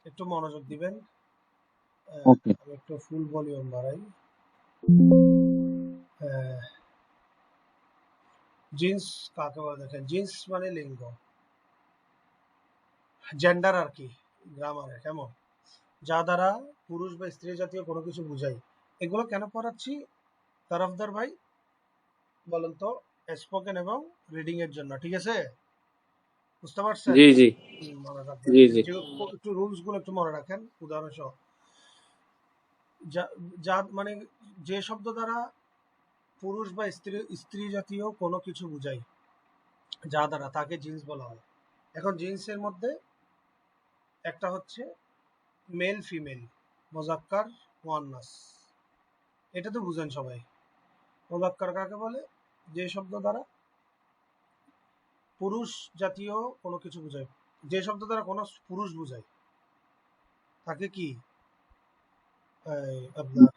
একটু মনোযোগ দিবেন। ওকে। আমি একটু ফুল ভলিউম বাড়াই। জিন্স কাকে বলে দেখেন, জিন্স মানে লিঙ্গ, জেন্ডার আর কি, গ্রামারে কেমন, যা দ্বারা পুরুষ বা স্ত্রী জাতীয় কোনো কিছু বুঝাই। এগুলো কেন পড়াচ্ছি তারফদার ভাই বলেন তো? স্পোকেন এবং রিডিং এর জন্য, ঠিক আছে? বুঝতে পারছেন? জি জি মনে রাখবেন জি জি একটু রুলস গুলো একটু মনে রাখেন। উদাহরণ সহ, যা যা মানে যে শব্দ দ্বারা পুরুষ বা স্ত্রী জাতীয় কোনো কিছু বুঝাই, যা দ্বারা তাকে জিন্স বলা হয়। এখন জিন্সের মধ্যে একটা হচ্ছে মেল ফিমেল, মোজাক্কার মুয়ান্নাস। এটা তো বুঝেন সবাই। মোজাক্কার কাকে বলে? যে শব্দ দ্বারা পুরুষ জাতীয় কোনো কিছু বোঝায়, যে শব্দ দ্বারা কোনো পুরুষ বোঝায় তাকে কি আপনার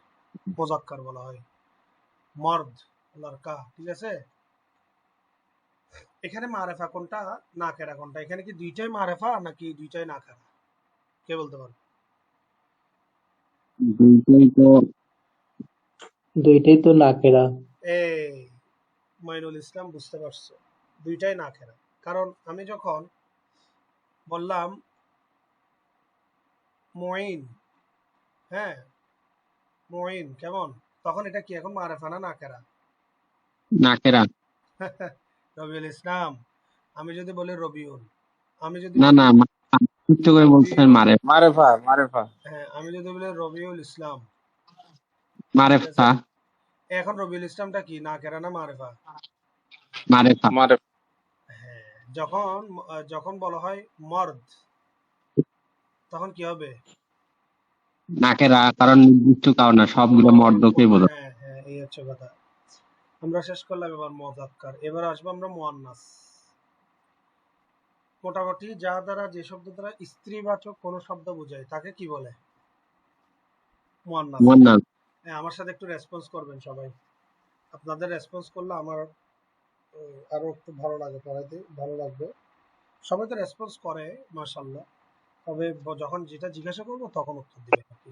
মোজাক্কার বলা হয়। মর্দ, লড়কা, ঠিক আছে? এখানে মারেফা কোনটা, নাকেরা কোনটা? এখানে কি দুইটাই মারেফা নাকি দুইটাই নাকেরা? কে বলতে পারবে? দুইটাই তো। দুইটাই তো নাকেরা। এই মঈনুল ইসলাম বুঝতে পারছো, দুইটাই নাকেরা। কারণ আমি যখন বললাম মঈন, হ্যাঁ মঈন কেমন, তখন এটা কি এখন মারেফা না নাকেরা? নাকেরা। রবিউল ইসলাম, আমি যদি বলি রবিউল, আমি যদি না বলি না যুক্ত করে বলছেন রবিউল, মারে মারেফা মারেফা। হ্যাঁ আমি যদি বলি রবিউল ইসলাম, ঠিক আছে? মারেফা। এখন রবিউল ইসলামটা কি নাকেরা না মারেফা? মারেফা। মারেফা। হ্যাঁ, যখন যখন বলা হয় মর্দ, তখন কি হবে? নাকেরা, কারণ নির্দিষ্ট কারণ না, সবগুলো মর্দকে বোঝায়। হ্যাঁ হ্যাঁ, এই হচ্ছে কথা। আমরা শেষ করলাম এবার মোজাক্কার, এবার আসবো আমরা মুয়ান্নাস। মোটামুটি যা দ্বারা, যে শব্দ দ্বারা স্ত্রীবাচক কোনো শব্দ বোঝায় তাকে কি বলে? মুয়ান্নাস। মুয়ান্নাস। হ্যাঁ, আমার সাথে একটু রেসপন্স করবেন সবাই। আপনাদের রেসপন্স করলে আমার আরো একটু ভালো লাগে, পড়াইতে ভালো লাগবে। সবাই তো রেসপন্স করে মাশাআল্লাহ, তবে যখন যেটা জিজ্ঞাসা করবো তখন উত্তর দিবে আর কি।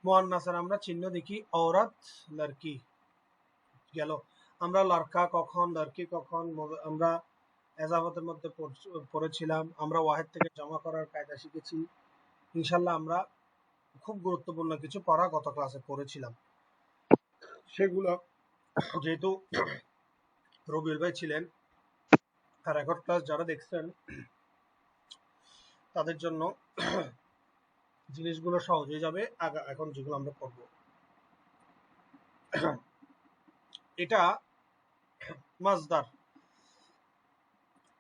মুয়ান্নাসের আমরা চিহ্ন দেখি, औरत লড়কি গেল। আমরা লড়কা কখন, লড়কি কখন, আমরা এজাবতের মধ্যে পড়েছিলাম। আমরা ওয়াহেদ থেকে জমা করার কায়দা শিখেছি। ইনশাল্লাহ আমরা খুব গুরুত্বপূর্ণ কিছু পড়া গত ক্লাসে পড়েছিলাম, সেগুলো যেহেতু রবিউল ভাই ছিলেন, আর রেকর্ড ক্লাস যারা দেখছেন তাদের জন্য জিনিসগুলো সহজ হয়ে যাবে। এখন যেগুলো আমরা করব, এটা মাজদার।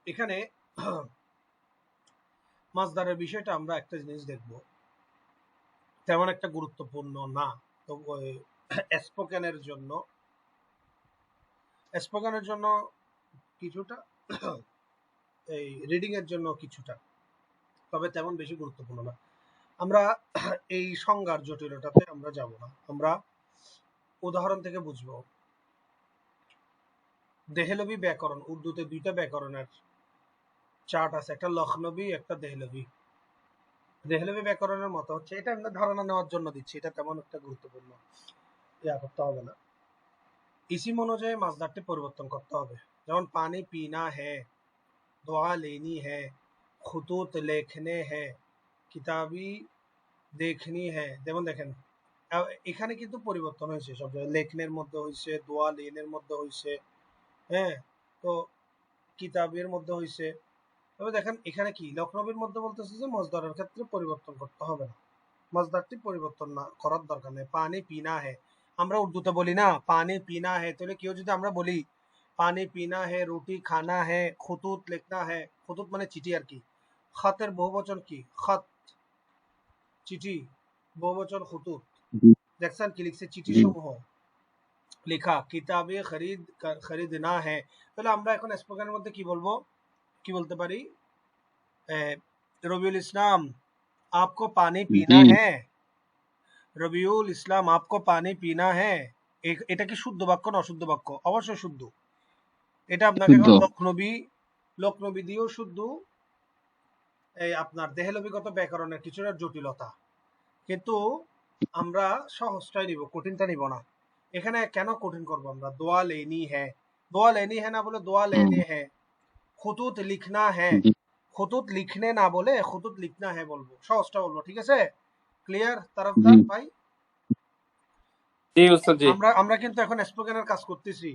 এখানে মাজদারের বিষয়টা আমরা একটা জিনিস দেখব, তেমন একটা গুরুত্বপূর্ণ না। তো স্পোকেনের জন্য, স্পোকেনের জন্য কিছুটা, এই রিডিং এর জন্য কিছুটা, তবে তেমন বেশি গুরুত্বপূর্ণ না। আমরা এই সংজ্ঞার জটিলতাতে আমরা যাব না, আমরা উদাহরণ থেকে বুঝবো। দেহলভি ব্যাকরণ, উর্দুতে দুইটা ব্যাকরণের চার্ট আছে, একটা লখনবী, একটা দেহলভি। দেহলভি ব্যাকরণের মতো হচ্ছে, এটা আমরা ধারণা নেওয়ার জন্য দিচ্ছি, এটা তেমন একটা গুরুত্বপূর্ণ ইয়া করতে হবে না। ইসিম অনুযায়ী মাসদারটি পরিবর্তন করতে হবে। যেমন পানি পিনা হ্যাঁ, দোয়া লেনি হ্যাঁ, খুতুত লেখনে হ্যাঁ, কিতাবি দেখনি হ্যাঁ। যেমন দেখেন এখানে কিন্তু পরিবর্তন হয়েছে, সব জায়গায় লেখনের মধ্যে হয়েছে, দোয়া লেনের মধ্যে হয়েছে, হ্যাঁ, তো কিতাবের মধ্যে হয়েছে। তবে দেখেন এখানে কি লখনবীর মধ্যে বলতেছে যে মজদারের ক্ষেত্রে পরিবর্তন করতে হবে না, মজদারটি পরিবর্তন না করার দরকার নেই। পানি পিনা হ্যাঁ, আমরা উর্দুতে বলি না পানি পিনা হ্যাঁ, তাহলে কেউ যদি আমরা বলি পানি পিনা হ্যাঁ, রুটি খানা হ্যাঁ, খুতুত লিখনা হ্যাঁ, খুতুত মানে চিঠি আর কি। খতের বহুবচন কি? খত, চিঠি, বহুবচন খুতুত। দেখছেন কি লিখছে? চিঠি সমূহ লেখা। কিতাবে খরিদনা হ্যাঁ, তাহলে আমরা এখন স্পোকেনের মধ্যে কি বলবো, কি বলতে পারি? রবিউল ইসলাম आपको पानी पीना জি। है, রবিউল ইসলাম आपको पानी पीना है। এটা কি শুদ্ধ বাক্য না অশুদ্ধ বাক্য? অবশ্যই শুদ্ধ। এটা আপনাকে শুদ্ধ। এখন লখনবী, লখনবী দিয়েও শুদ্ধ, এই আপনার দেহলবিগত ব্যাকরণের কিছুটা জটিলতা, কিন্তু আমরা সহজটাই নিব, কঠিনটা নিব না। এখানে কেন কঠিন করব আমরা? দোয়া লেনি হ্যাঁ, দোয়া লেনি হ্যাঁ না বলে দোয়া লেনে হ্যাঁ, খুতুত লিখনা হ্যাঁ, জি খুতুত লিখনে না বলে খুতুত লিখনা হ্যাঁ বলবো, সহজটা বলবো। ঠিক আছে? ক্লিয়ার জি তারফদার ভাই? জি উস্তাদ জি। আমরা আমরা কিন্তু এখন স্পোকেনের কাজ করতেছি,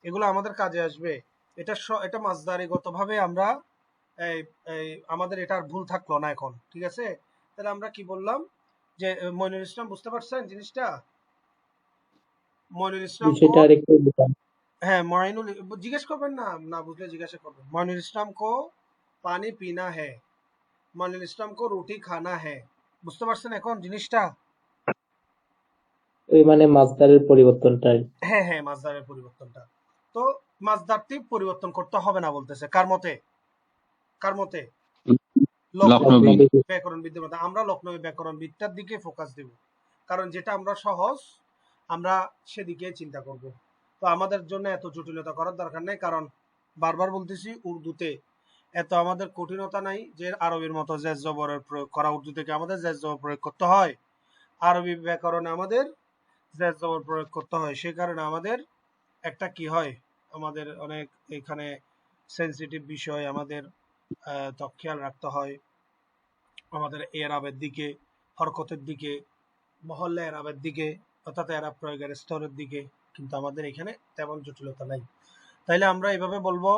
এগুলো আমাদের কাজে আসবে। এটা এটা মাসদারিগতভাবে আমরা এই এই আমাদের এটা আর ভুল থাকলো না এখন। ঠিক আছে? তাহলে আমরা কি বললাম যে মইনুল ইসলাম বুঝতে পারছেন জিনিসটা? মইনুল ইসলাম কো, বিষয়টা আরেকটু বোঝান। হ্যাঁ মইনুল, জিজ্ঞেস করবেন না, না বুঝলে জিজ্ঞাসা করবেন। মইনুল ইসলাম কো পানি পিনা হ্যাঁ, মইনুল ইসলাম কো রুটি খানা হ্যাঁ। বুঝতে পারছেন এখন জিনিসটা? ওই মানে মাসদারের পরিবর্তনটাই। হ্যাঁ হ্যাঁ, মাসদারের পরিবর্তনটা। তো মাসদারটি পরিবর্তন করতে হবে না বলতেছে কার মতে? কার মতে? লখনবী লখনবী লখনবী। ব্যাকরণবিদের মতে। আমরা লখনবী ব্যাকরণবিদটার দিকে ফোকাস দেব, কারণ যেটা আমরা সহজ আমরা সেদিকে চিন্তা করব। তো আমাদের জন্য এত জটিলতা করার দরকার নেই, কারণ বারবার বলতেছি উর্দুতে এত আমাদের কঠিনতা নাই যে আরবির মতো জের জবরের প্রয়োগ করা। উর্দু থেকে আমাদের জের জবর প্রয়োগ করতে হয়, আরবি ব্যাকরণে আমাদের জের জবর প্রয়োগ করতে হয়। সেই কারণে আমাদের একটা কি হয়, আমাদের অনেক এখানে সেন্সিটিভ বিষয় আমাদের তো খেয়াল রাখতে হয়। আমাদের এরাবের দিকে, হরকতের দিকে, মহল্লা এরাবের দিকে, অর্থাৎ এরাব প্রয়োগের স্তরের দিকে কিন্তু আমাদের এখানে তেমন জটিলতা নাই। তাইলে আমরা এভাবে বলবো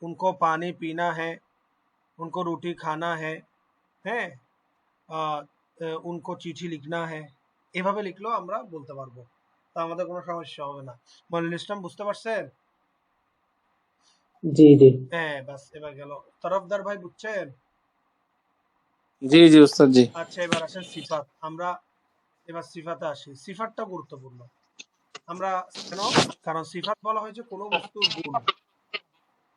উনকো পানি পিনা হ্যাঁ, উনকো রুটি খানা হ্যাঁ, হ্যাঁ, উনকো চিঠি লিখনা হ্যাঁ। এভাবে লিখলেও আমরা বলতে পারবো, তা আমাদের কোনো সমস্যা হবে না। মনিরুল ইসলাম বুঝতে পারছেন? জি জি। হ্যাঁ বাস, এবার গেল। তরফদার ভাই বুঝছেন? জি জি উস্তাদ জি। আচ্ছা এবার আসেন সিফাত। আমরা এবার সিফাতে আসি। সিফাতটা গুরুত্বপূর্ণ। আমরা কেন? কারণ সিফাত বলা হয়েছে কোনো বস্তুর গুণ,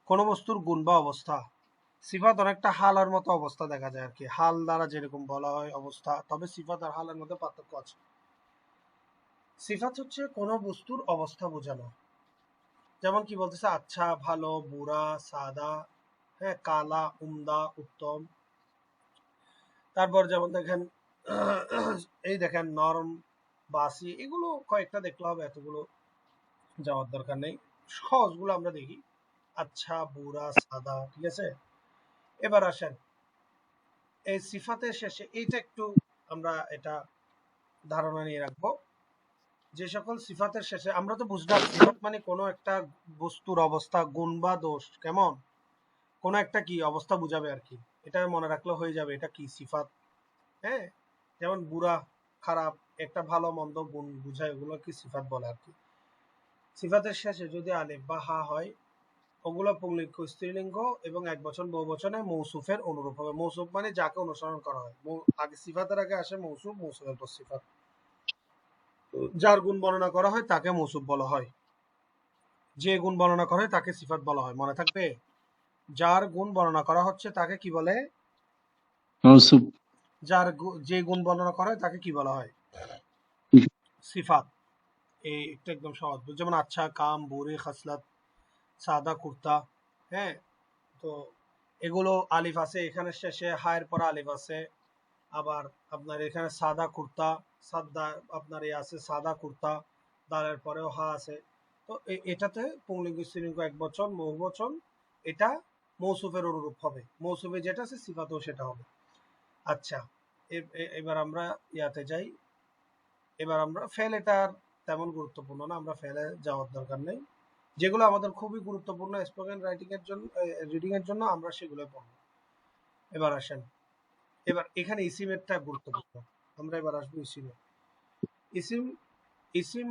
কোনো বস্তুর গুণ বা অবস্থা। সিফাত অনেকটা হালের মতো অবস্থা দেখা যায় আর কি, হাল দ্বারা যেরকম বলা হয় অবস্থা, তবে সিফাত আর হালের মধ্যে পার্থক্য আছে। সিফাত হচ্ছে কোনো বস্তুর অবস্থা বোঝানো। যেমন কি বলতেছে, আচ্ছা, ভালো, বুড়া, সাদা, হ্যাঁ, কালা, উমদা, উত্তম। তারপর যেমন দেখেন এই দেখেন নরম, বাসি, এগুলো কয়েকটা দেখলে হবে, এতগুলো যাওয়ার দরকার নেই। সহজগুলো আমরা দেখি, আচ্ছা, বুড়া, সাদা। ঠিক আছে? এবার আসেন এই সিফাতের শেষে এইটা একটু আমরা এটা ধারণা নিয়ে রাখবো, যে সকল সিফাতের শেষে আমরা তো বুঝলাম সিফাত মানে কোনো একটা বস্তুর অবস্থা, গুণ বা দোষ, কেমন কোনো একটা কি অবস্থা বুঝাবে আর কি। এটা মনে রাখলে হয়ে যাবে এটা কি সিফাত। হ্যাঁ, যেমন বুড়া, খারাপ, একটা ভালো মন্দ গুণ বুঝায়, ওগুলো কি সিফাত বলে আর কি। সিফাতের শেষে যদি আলিফ বা হা হয়, ওগুলো পুংলিঙ্গ, স্ত্রীলিঙ্গ এবং এক বচন বহু বচনে মৌসুফের অনুরূপ হবে। মৌসুফ মানে যাকে অনুসরণ করা হয়। আগে সিফাতের আগে আসে মৌসুফ, মৌসুফের পর সিফাত। যার গুণ বর্ণনা করা হয় তাকে মৌসুফ বলা হয়, যে গুণ বর্ণনা করা হয় তাকে সিফাত বলা হয়। মনে থাকবে, যার গুণ বর্ণনা করা হচ্ছে তাকে কি বলে? মৌসুফ যে গুণ বর্ণনা করা হয় তাকে কি বলা হয়? সিফাত। এই একটা একদম সহজ, যেমন আচ্ছা, কাম, বুড়ি, খাসলাত, সাদা, কুর্তা। হ্যাঁ, তো এগুলো আলিফ আছে এখানে শেষে, হায়ের পরে আলিফ আছে। আবার আপনার এখানে সাদা কুর্তা, সাদা আপনার এ আছে সাদা কুর্তা, দালের পরেও হা আছে। তো এটাতে পুংলিঙ্গ, স্ত্রীলিঙ্গ, এক বচন, বহু বচন, এটা মৌসুফের অনুরূপ হবে। মৌসুফে যেটা আছে সিফাতেও সেটা হবে। আচ্ছা, এবার আমরা ইয়াতে যাই। এবার আমরা ফেল, এটা আর তেমন গুরুত্বপূর্ণ না, আমরা ফেলে যাওয়ার দরকার নেই। যেগুলো আমাদের খুবই গুরুত্বপূর্ণ স্পোকেন রাইটিং এর জন্য, রিডিং এর জন্য, আমরা সেগুলো পড়বো। এবার আসেন, এবার এখানে ইসিমেরটা গুরুত্বপূর্ণ। আমরা এবার আসবো ইসিমে। ইসিম, ইসিম,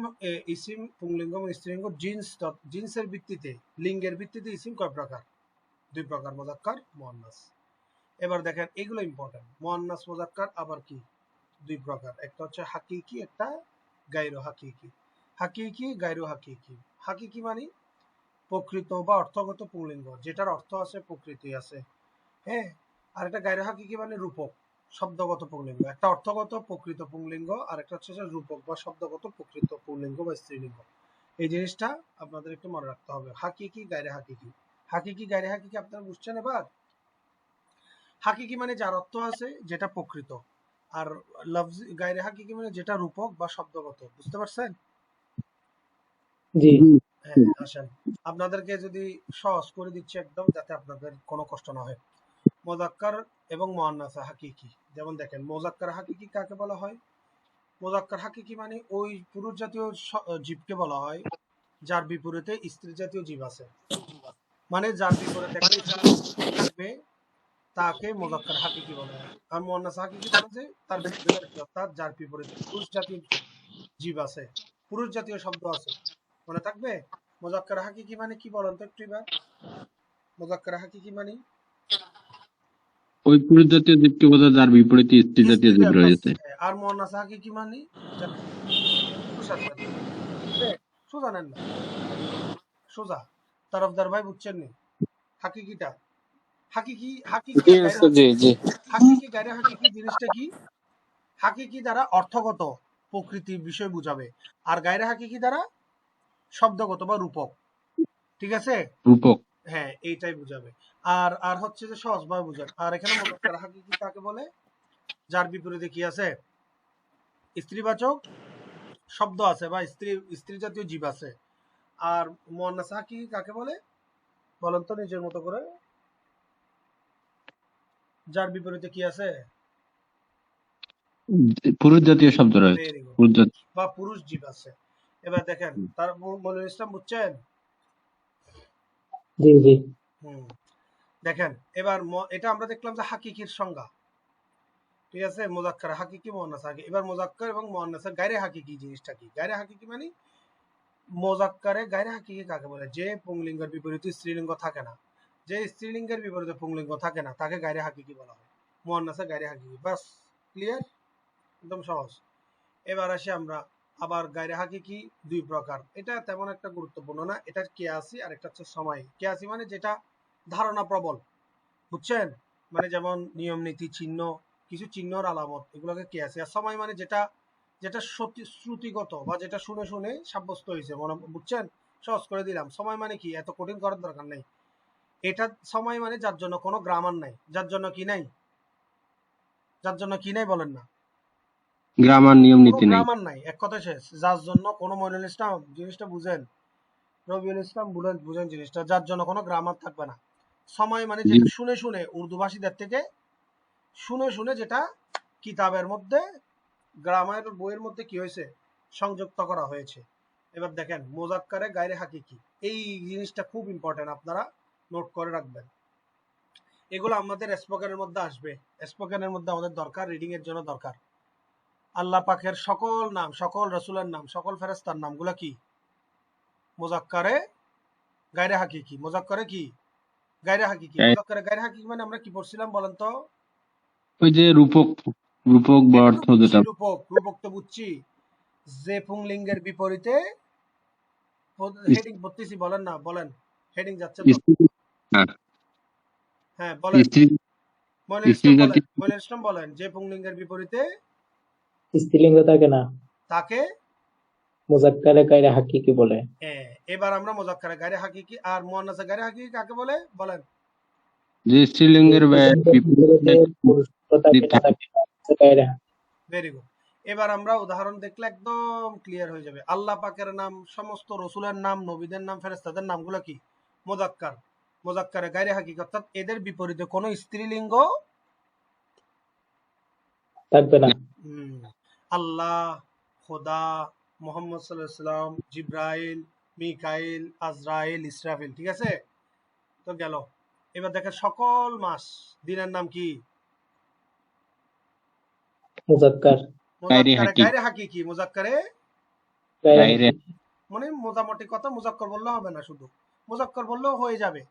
ইসিম পুংলিঙ্গ এবং স্ত্রীলিঙ্গ জিন্সের ভিত্তিতে, লিঙ্গের ভিত্তিতে ইসিম কয় প্রকার? দুই প্রকার, মুযাক্কার, মুআন্নাস। এবার দেখেন এগুলো ইম্পর্টেন্ট। মুআন্নাস, মুযাক্কার আবার কি দুই প্রকার, একটা হচ্ছে হাকিকি, একটা গায়রু হাকিকি। হাকিকি, গায়রু হাকিকি। হাকিকি মানে প্রকৃত বা অর্থগত পুংলিঙ্গ, যেটার অর্থ আছে, প্রকৃতি আছে। হ্যাঁ, আর একটা গায়রু হাকিকি মানে রূপক, শব্দগত পুংলিঙ্গ। একটা অর্থগত প্রকৃত পুংলিঙ্গ, আর একটা হচ্ছে রূপক বা শব্দগত প্রকৃত পুংলিঙ্গ বা স্ত্রীলিঙ্গ। এই জিনিসটা আপনাদের একটু মনে রাখতে হবে। হাকিকি, গায়রে হাকিকি। হাকিকি, গায়রে হাকিকি আপনারা বুঝছেন এবার? হাকিকি মানে যার অর্থ আছে, যেটা প্রকৃত। আর লফজি গায়রে হাকিকি মানে যেটা রূপক বা শব্দগত। বুঝতে পারছেন? জি হ্যাঁ, আসেন আপনাদেরকে যদি সহজ করে দিচ্ছি একদম, যাতে আপনাদের কোনো কষ্ট না হয়। মোজাক্কার এবং মুয়ান্নাসা হাকিকি। যেমন দেখেন, মোজাক্কার হাকিকি কাকে বলা হয়? মোজাক্কার হাকিকি মানে ওই পুরুষ জাতীয় জীবকে বলা হয় যার বিপরীতে স্ত্রী জাতীয় জীব আছে। মানে যার বিপরীতে একটা স্ত্রী থাকবে, তাকে মোজাক্কার হাকিকি বলা হয়। আর মুয়ান্নাস হাকিকি বলে যে তার বিপরীতে, অর্থাৎ যার বিপরীতে পুরুষ জাতীয় জীব আছে, পুরুষ জাতীয় শব্দ আছে। মনে থাকবে? মোজাক্কার হাকিকি মানে কি বলেন তো একটু এবার? মোজাক্কার হাকিকি মানে ওই পুরুষ জাতীয় জীবকে বোঝায় যার বিপরীতে স্ত্রী জাতীয় স্ত্রী জীব জাতীয়। রয়েছে। আর মুয়ান্নাস হাকিকি মানে পুরুষ জাতীয়। সোজা নেন না, সোজা। তরফদার ভাই বুঝছেন নি হাকিকিটা? হাকিকি হাকিকি জি আর গায়রে উস্তাদ, জি জি হাকিকি গায়রে হাকিকি জিনিসটা কি? হাকিকি দ্বারা অর্থগত প্রকৃতির বিষয় বুঝাবে, আর গায়রে হাকিকি দ্বারা শব্দগত বা রূপক। ঠিক আছে? রূপক। হ্যাঁ, এইটাই বুঝাবে। আর আর হচ্ছে যে সহজভাবে বুঝাবে। আর এখানে মুজাক্কার হাকিকি কাকে বলে? যার বিপরীতে কি আছে? স্ত্রীবাচক শব্দ আছে বা স্ত্রী জাতীয় জীব আছে। আর মুয়ান্নাস হাকিকি কাকে বলে বলেন তো নিজের মতো করে? যার বিপরীতে কি আছে? পুরুষ জাতীয় শব্দ রয়েছে। Very good. পুরুষ জাতীয়। বা পুরুষ জীব আছে। এবার দেখেন, তার মনিরুল ইসলাম বুঝছেন? জি জি হুম, দেখেন এবার এটা আমরা দেখলাম যে হাকিকির সংজ্ঞা। ঠিক আছে? মুজাক্কার হাকিকি, মুয়ান্নাস হাকিকি। এবার মুজাক্কার এবং মুয়ান্নাসের গায়রে হাকিকি জিনিসটা কি? গায়রে হাকিকি মানে মুজাক্কারে গায়রে হাকিকি কাকে বলে? যে পুংলিঙ্গের বিপরীতে স্ত্রীলিঙ্গ থাকে না। যে স্ত্রীলিঙ্গের বিপরীতে পুংলিঙ্গ থাকে না তাকে গায়রে হাকিকি বলা হয়। মুয়ান্নাসের গায়রে হাকিকি। বাস, ক্লিয়ার? একদম সহজ। এবার আসি আমরা আবার গায়রে হাকিকি দুই প্রকার। এটা তেমন একটা গুরুত্বপূর্ণ না। এটা কিয়াসি আর একটা হচ্ছে সময়। কিয়াসি মানে যেটা ধারণা প্রবল। বুঝছেন? মানে যেমন নিয়ম নীতি চিহ্ন, কিছু চিহ্নর আলামত, এগুলোকে কিয়াসি। আর সময় মানে যেটা যেটা শ্রুতিগত বা যেটা শুনে শুনে সাব্যস্ত হয়েছে। মনে বুঝছেন? সহজ করে দিলাম। সময় মানে কি, এত কঠিন করার দরকার নেই। এটা সময় মানে যার জন্য কোনো গ্রামার নাই। যার জন্য কি নাই? যার জন্য কি নাই বলেন না? গ্রামার নিয়ম কোনো নীতি নেই। গ্রামার নাই, এক কথায় শেষ। যার জন্য কোনো মইনুল ইসলাম জিনিসটা বুঝেন, রবিউল ইসলাম বুঝেন বুঝেন জিনিসটা, যার জন্য কোনো গ্রামার থাকবে না। সময় মানে জি। যেটা শুনে শুনে উর্দু ভাষীদের থেকে শুনে শুনে যেটা কিতাবের মধ্যে, গ্রামার বইয়ের মধ্যে কি হয়েছে, সংযুক্ত করা হয়েছে। এবার দেখেন মোজাক্কারে গায়রে হাকিকি, এই জিনিসটা খুব ইম্পর্টেন্ট, আপনারা নোট করে রাখবেন। এগুলো আমাদের স্পোকেনের মধ্যে আসবে। স্পোকেনের মধ্যে আমাদের দরকার, রিডিং এর জন্য দরকার। আল্লাহ পাকের সকল নাম, সকল রসুলের নাম, সকল ফেরেশতার নামগুলো কি? মোজাক্কারে গায়রে হাকিকি। মোজাক্কারে কি? গায়রে হাকিকি। মোজাক্কারে গায়রে হাকিকি মানে আমরা কি পড়ছিলাম বলেন তো? ওই যে রূপক, রূপক বা এটা তো অর্থ বুঝছি, যেটা। রূপক, রূপক তো বুঝছি। যে পুংলিঙ্গের বিপরীতে হেডিং পড়তেছি, বলেন না, বলেন। হেডিং যাচ্ছে তো। স্ত্রী। হ্যাঁ, হ্যাঁ বলেন। স্ত্রী। মনির স্ত্রী ইসলাম বলেন, জাতীয়। মনির ইসলাম বলেন। যে পুংলিঙ্গের বিপরীতে স্ত্রীলিঙ্গ থাকে না, তাকে মুজাক্কারে গায়রে হাকিকি বলে। এবার আমরা মোজাক্কারে গায়রে হাকিকি আর মুয়ান্নাসে গায়রে হাকিকি কাকে বলে বলেন? যে যে স্ত্রীলিঙ্গের স্ত্রীলিঙ্গের বিপরীতে বিপরীতে পুরুষত্ব থাকে না, থাকে। তাকে হচ্ছে গায়রে হাকিকি। Very good. এবার আমরা উদাহরণ দেখলে একদম ক্লিয়ার হয়ে যাবে। আল্লাহ পাকের নাম, সমস্ত রসুলের নাম, নবীদের নাম, ফেরেশতাদের নামগুলো কি? মোজাক্কার। মোজাক্কারে গায়রে হাকিকি, অর্থাৎ এদের বিপরীতে কোনো স্ত্রীলিঙ্গ থাকবে না। আল্লাহ, খোদা, মোহাম্মদ সাল্লাল্লাহু আলাইহি সাল্লাম, জিব্রাইল, মিকাইল, আজরাইল, ইসরাফিল। ঠিক আছে? তো গেল। এবার দেখেন সকল মাস, দিনের নাম কি? মুজাক্কার গায়রে মুজাক্কারে হাকিকি। গায়রে হাকিকি। মুজাক্কারে গায়রে গায়রে। হাকিকি। মানে মোটামুটি কথা, মুজাক্কর বললে হবে না, শুধু মুজাক্কর বললেও হয়ে যাবে।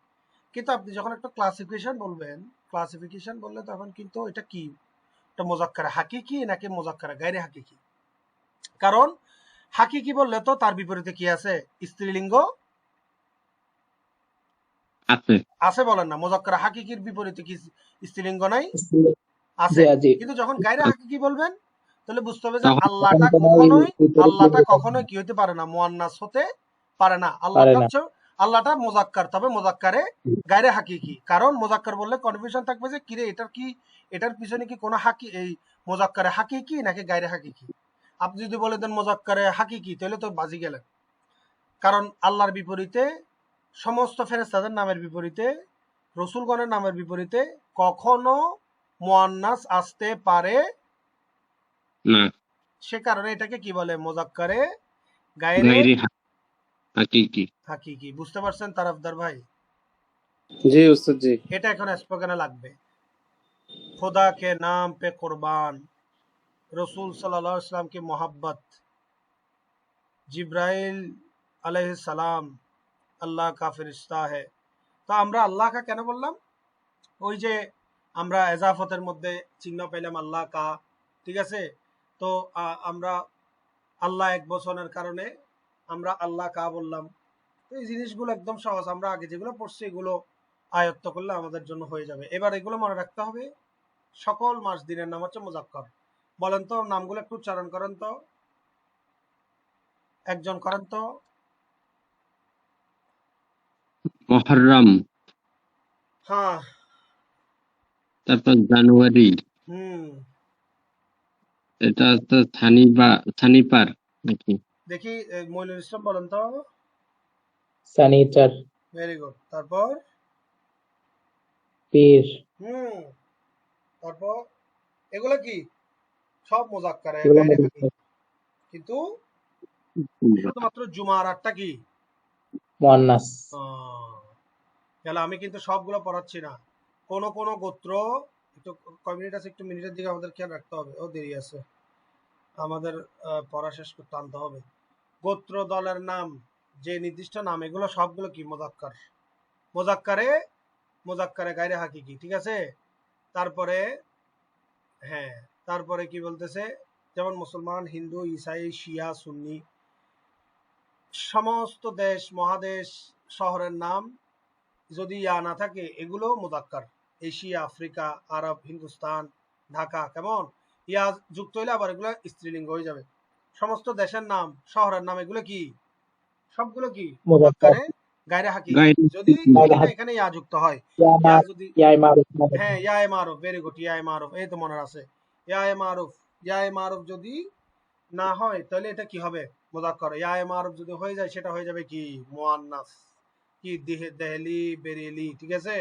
কিন্তু আপনি যখন একটা ক্লাসিফিকেশন বলবেন, ক্লাসিফিকেশন বললে তখন কিন্তু এটা কি, এটা মুজাক্কারে হাকিকি নাকি মুজাক্কারে গায়রে হাকিকি? কারণ হাকিকি বললে তো তার বিপরীতে কি আছে? স্ত্রীলিঙ্গ আছে। আছে বলেন না? মুজাক্কারে হাকিকির বিপরীতে কি স্ত্রীলিঙ্গ নাই? স্ত্রীলিঙ্গ আছে। জি আজি। কিন্তু যখন গায়রে হাকিকি বলবেন, তাহলে বুঝতে হবে যে তখন তখন কোনো আল্লাহটা বিপরীত লিঙ্গ কখনোই কি হতে পারে না, মুয়ান্নাস হতে পারে না। পারে আল্লাহটা না। হচ্ছে, আল্লাহটা মোজাক্কার, তবে মোজাক্কারে গায়রে হাকিকি। কারণ মোজাক্কার বললে কনফিউশন থাকবে যে কিরে এটার পিছনে কি কোনো এই মোজাক্কারে হাকিকি নাকি গায়রে হাকিকি। আপনি যদি বলে দেন মোজাক্কারে হাকিকি তাহলে তো বাজি গেলেন। কারণ আল্লাহর বিপরীতে, সমস্ত ফেরেশতাদের নামের বিপরীতে, রসুলগণের নামের বিপরীতে কখনো মুয়ান্নাস আসতে পারে না, সে কারণে এটাকে কি বলে, মোজাক্কারে গায়রে গায়রে হাকিকি। হাকিকি। বুঝতে পারছেন তারাফদার ভাই? জি উস্তাদ জি। এটা এখন স্পোকেনে লাগবে। खुदा के नाम पे कुर्बान, रसूल सल्लल्लाहु अलैहि वसल्लम की मोहब्बत, जिब्राइल अलैहिस्सलाम আল্লাহ কা ফেরেশতা है। তো আমরা আল্লাহ কা কেন বললাম? ওই যে আমরা এজাফতের মধ্যে চিহ্ন পেলাম আল্লাহ কা, ঠিক আছে? তো আমরা আল্লাহ এক বচনের কারণে আমরা আল্লাহ কা বললাম। তো এই জিনিসগুলো একদম সহজ, আমরা আগে যেগুলো পড়ছি এগুলো আয়ত্ত করলে আমাদের জন্য হয়ে যাবে। এবার এগুলো মনে রাখতে হবে, সকল মাস দিনের নাম হচ্ছে মুজাক্কার। বলেন তো নামগুলো একটু উচ্চারণ করেন তো, একজন করেন তো। মুহররম, হ্যাঁ, তারপর জানুয়ারি, হুম, এটা তো থানিপার নাকি? দেখি মইনুল ইসলাম বলেন তো। স্যানিটার, ভেরি গুড। তারপর পীর, হুম, তারপর এগুলো কি সব মুজাক্কার এগুলো গায়রে হাকিকি। মুজাক্কার, কিন্তু শুধুমাত্র জুমার আটটা কি মুয়ান্নাস। তাহলে আমি কিন্তু সবগুলো পড়াচ্ছি না, কোন কোন গোত্র, একটু কয় মিনিট আছে, একটু মিনিটের দিকে আমাদের খেয়াল রাখতে হবে। ও দেরি আছে, আমাদের পড়া শেষ করতে আনতে হবে। গোত্র দলের নাম, যে নির্দিষ্ট নাম, এগুলো সবগুলো কি মুজাক্কার, মুজাক্কারে গায়রে হাকিকি, ঠিক আছে? তারপরে হ্যাঁ, তারপরে কি বলতেছে, যেমন মুসলমান, হিন্দু, ঈসাই, শিয়া, সুন্নি, সমস্ত দেশ, মহাদেশ, শহরের নাম যদি ইয়া না থাকে এগুলো মুজাক্কার। এশিয়া, আফ্রিকা, আরব, হিন্দুস্তান, ঢাকা, কেমন ইয়া যুক্ত হইলে আবার এগুলো স্ত্রীলিঙ্গ হয়ে যাবে। সমস্ত দেশের নাম, শহরের নাম, এগুলো কি সবগুলো কি মুজাক্কার, মুজাক্কারে গায়রে হাকিকি। গায়রে যদি গায়রে এখানে হাকিকি, এখানে ইয়া যুক্ত হয়, ইয়া ইয়া মার, যদি, ইয়া মারুফ, হ্যাঁ ইয়া এ মারুফ, ভেরি গুড, ইয়া এ মারুফ, এই তো মনে আছে। ইয়া এ মারুফ যদি না হয় তাহলে এটা কি হবে, মুজাক্কার। ইয়া এ মারুফ যদি হয়ে যায় সেটা হয়ে যাবে কি মুয়ান্নাস, কি দেহলি, বেরেলি, ঠিক আছে?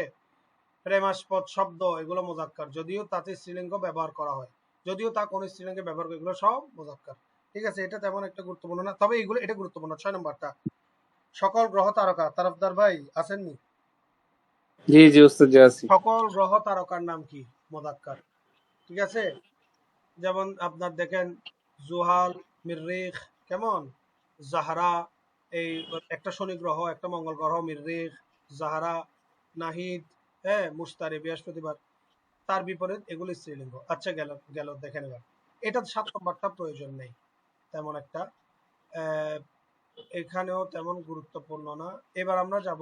প্রেমাস্পদ শব্দ, এগুলো মুজাক্কার, যদিও তাতে স্ত্রীলিঙ্গ ব্যবহার করা হয়, যদিও তা কোন স্ত্রীলিঙ্গে ব্যবহার করে, এগুলো সব মুজাক্কার, ঠিক আছে? এটা তেমন একটা গুরুত্বপূর্ণ না, তবে এগুলো এটা গুরুত্বপূর্ণ। 6 নম্বরটা, সকল গ্রহ তারকা। তারফদার ভাই আসেননি? জি জি উস্তাদ জি আছি। সকল গ্রহ তারকার নাম কি মুজাক্কার, ঠিক আছে? যেমন আপনার দেখেন জুহাল, মিররিখ, কেমন, জাহারা, এই একটা শনি গ্রহ, একটা মঙ্গল গ্রহ, মিররিখ, জাহারা, নাহিদ, হ্যাঁ, মুশতারি, বৃহস্পতিবার। তার বিপরীত এগুলো স্ত্রীলিঙ্গ। আচ্ছা, গেল গেল, দেখেন এবার এটা 7 নম্বরটা প্রয়োজন নেই তেমন একটা, আহ, এখানেও তেমন গুরুত্বপূর্ণ না। এবার আমরা যাব,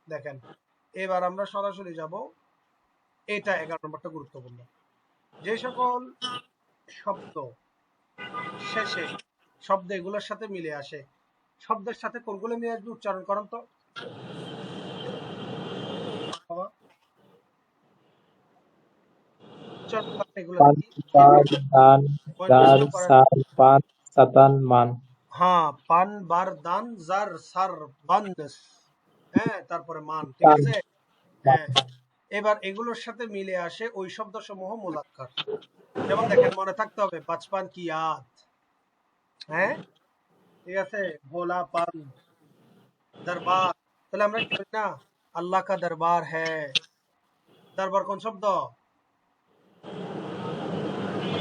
দেখেন এবার আমরা সরাসরি যাব, এটা 11 নম্বরটা গুরুত্বপূর্ণ। যে সকল শব্দ শেষে শব্দ এগুলোর সাথে মিলে আসে, শব্দের সাথে কোনগুলো মিলে আসবে উচ্চারণ করেন তো বাবা, উচ্চারণ করেন এগুলো পান, কি, বার, দান, মইনুল দার, ইসলাম করেন। সার, পান, সাতান, মান। হ্যাঁ, পান, বার, দান, জার, সার, বান্দস, হ্যাঁ, তারপরে মান, ঠিক তান, আছে? মান। হ্যাঁ, এবার এগুলোর সাথে মিলে আসে ওই শব্দ সমূহ মুজাক্কার। যেমন দেখেন, মনে থাকতে হবে, বাচপান কি ইয়াদ, হ্যাঁ, ঠিক আছে? ভোলা পান, দরবার, তাহলে আমরা কি বলি না, আল্লাহ কা দরবার হ্যাঁ। দরবার কোন শব্দ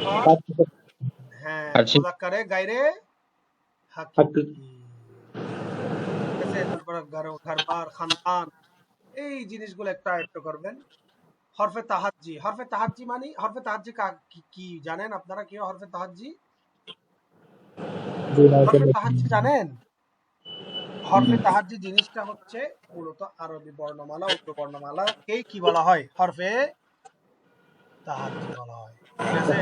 বাবা? পাঁচ, হ্যাঁ, আচ্ছা, মুজাক্কারে গায়রে হাকিকি, হাকিকি, ঠিক আছে? তারপরে ঘরবার, খানদান, এই জিনিসগুলো একটা আয়ত্ত করবেন। হরফে তাহাজ্জি, হরফে তাহাজ্জি মানে, হরফে তাহাজ্জি কি জানেন আপনারা? কি হরফে তাহাজ্জি? জি না, হরফে তাহাজ্জি জানেন? হরফে তাহাজ্জি জিনিসটা হচ্ছে মূলত আরবি বর্ণমালা, উর্দু বর্ণমালাকেই কি বলা হয়, হরফে তাহাজ্জি বলা হয়, ঠিক আছে?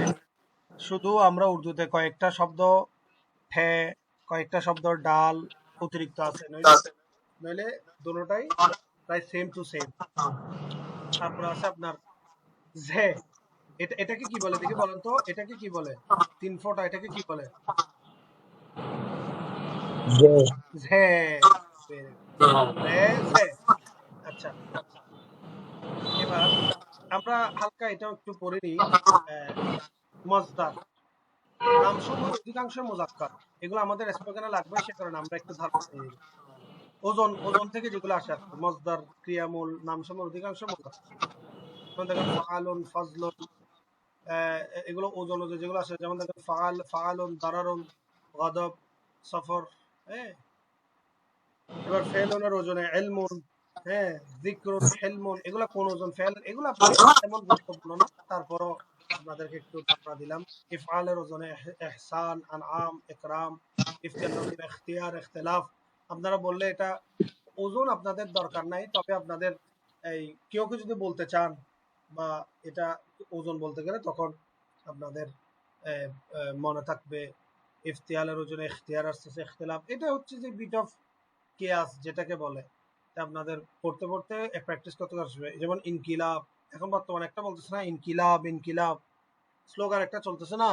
শুধু আমরা উর্দুতে কয়েকটা শব্দ ঠে, কয়েকটা শব্দ ডাল অতিরিক্ত আছে, নইলে নইলে দুটোটাই প্রায় সেম টু সেম। তারপর আছে আপনার ঝে, এটাকে কি বলে দেখি বলেন তো, এটাকে কি বলে? 3 ফোঁটা, এটাকে কি বলে? যে ঝে। রে ঝে। আচ্ছা, এবার আমরা হালকা এটাও একটু পড়ে নিই। মজদার, নামসমূহ অধিকাংশ মুজাক্কার, এগুলো আমাদের স্পোকেনে লাগবে, সে কারণে আমরা একটু ধারণা নিয়ে নিই। ওজন, ওজন থেকে যেগুলো আসে আর কি, মজদার ক্রিয়ামূল নামসমূহ অধিকাংশ মুজাক্কার। যেমন দেখেন ফাআলুন, ফাজলুন, এগুলো ওজন ওজন যেগুলো আসে, যেমন দেখেন ফাআলুন, দারারুন, গাদব, সফর। হ্যাঁ, এবার ফেলনের ওজনে ইলমুন, হ্যাঁ, যিকরুন, হিলমুন, এগুলো কোন ওজন ফেল, এগুলো আপনাদের তেমন গুরুত্বপূর্ণ না, তারপরও আপনাদেরকে একটু ধারণা দিলাম। ইফআলের ওজনে ইহসান, আনআম, ইকরাম, ইফতিখার, ইখতিয়ার, ইখতিলাফ। আপনারা বললে এটা ওজন আপনাদের দরকার নাই, তবে আপনাদের এই কেউ কেউ যদি বলতে চান বা এটা ওজন বলতে গেলে তখন আপনাদের মনে থাকবে ইফতিয়ালের ওজনে ইখতিয়ার আসতেছে, ইখতিলাফ, এটা হচ্ছে যে বিট অফ কেয়াস যেটাকে বলে। তা আপনাদের পড়তে পড়তে প্র্যাকটিস করতে আসবে। যেমন ইনকিলাব, এখন বর্তমানে একটা বলতেছে না, ইনকিলাব ইনকিলাব, স্লোগান একটা চলতেছে না,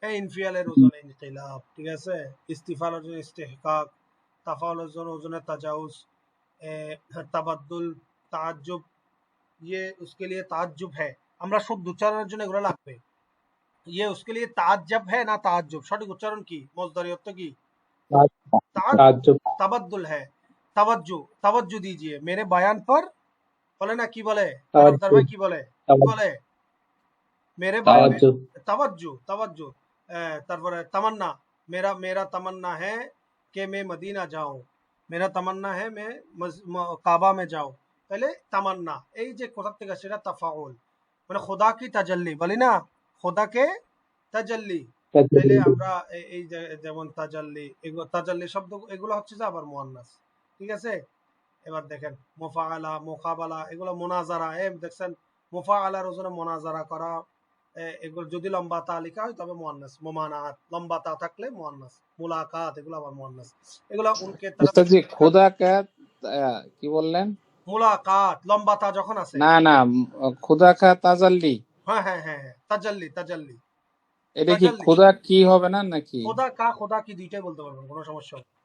এই ইনফিয়ালের ওজনে ইনকিলাব, ঠিক আছে, ইস্তিফালের ওজনে ইস্তেহকাক, তাফাউলের জন্য ওজনে তাজাউজ, তাবাদ্দুল, তাজ্জুব, ये उसके लिए ताज्जुब है, আমরা শুদ্ধ উচ্চারণের জন্য এগুলো লাগবে। ये उसके लिए ताज्जुब है ना ताज्जुब, সঠিক উচ্চারণ কি, মজদারি অর্থ কি? তাজ্জুব, তাবাদ্দুল है, তাওয়াজ্জু, তাওয়াজ্জু दीजिए मेरे बयान पर, বলে না কি বলে, তরফদার তাওয়াজ্জুহ, ভাই কি বলে, কি বলে? मेरे তাওয়াজ্জুহ, তাওয়াজ্জু, তাওয়াজ্জু। তারপরে তামান্না, मेरा मेरा तमन्ना है कि मैं मदीना जाऊं, मेरा तमन्ना है मैं কাবা में जाऊं। তাহলে তামান্না এই যে কোথা থেকে সেটা তাফাউল, মানে খোদা কি তাজাল্লি, বলি না খোদাকে তাজাল্লি। তাইলে তাজরিদ, আমরা এই যে যেমন তাজাল্লি, এগুলো তাজাল্লি শব্দ, এগুলো হচ্ছে যে আবার মুয়ান্নাস, ঠিক আছে। এবার দেখেন মুফাআলা, মুকাবালা, এগুলো মুনাজারা, দেখছেন মুফাআলার ওজনে মুনাজারা করা, এগুলো যদি লম্বা তা লেখা হয় তবে মুয়ান্নাস, মুমানাত লম্বা তা থাকলে মুয়ান্নাস, মুলাকাত এগুলো আবার মুয়ান্নাস, এগুলো উনকে তরফ উস্তাদ জি, से খোদা কা কি বললেন? মুলাকাত লম্বা তা যখন আছে। না না, খোদা কা তাজাল্লি, হ্যাঁ হ্যাঁ হ্যাঁ হ্যাঁ, তাজাল্লি তাজাল্লি এটা কি তাজাল্লি, খোদা কি হবে না নাকি? খোদা কি দুইটাই বলতে পারবেন, কোনো সমস্যা হবে না।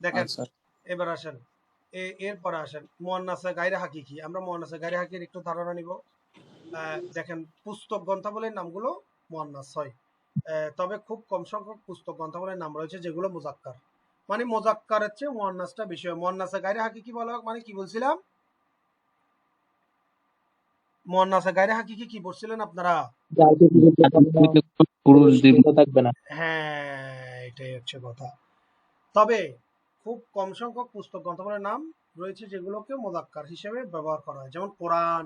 দেখেন আচ্ছা, এবার আসেন, এরপরে আসেন মুয়ান্নাসে গায়রে হাকিকি, আমরা মুয়ান্নাসে গায়রে হাকির একটু ধারণা নিব। দেখেন পুস্তক গ্রন্থাবলীর নামগুলো মুয়ান্নাস হয়, তবে খুব কম সংখ্যক পুস্তক গ্রন্থাবলীর নাম রয়েছে যেগুলো মুজাক্কার, মানে মুজাক্কারের চেয়ে মুয়ান্নাসটা বেশি হয়। মুয়ান্নাসে গায়রে হাকিকি বলা মানে কি বলছিলাম, মুয়ান্নাসে গায়রে হাকিকি কি বলছিলেন আপনারা? যাতে পুরুষদের কোনো পুরুষ পুরুষদের লিঙ্গ থাকবে না। হ্যাঁ, এটাই হচ্ছে কথা। তবে খুব কম সংখ্যক পুস্তক গ্রন্থাবলীর নাম রয়েছে যেগুলোকে মুজাক্কার হিসেবে ব্যবহার করা হয়, যেমন কোরআন,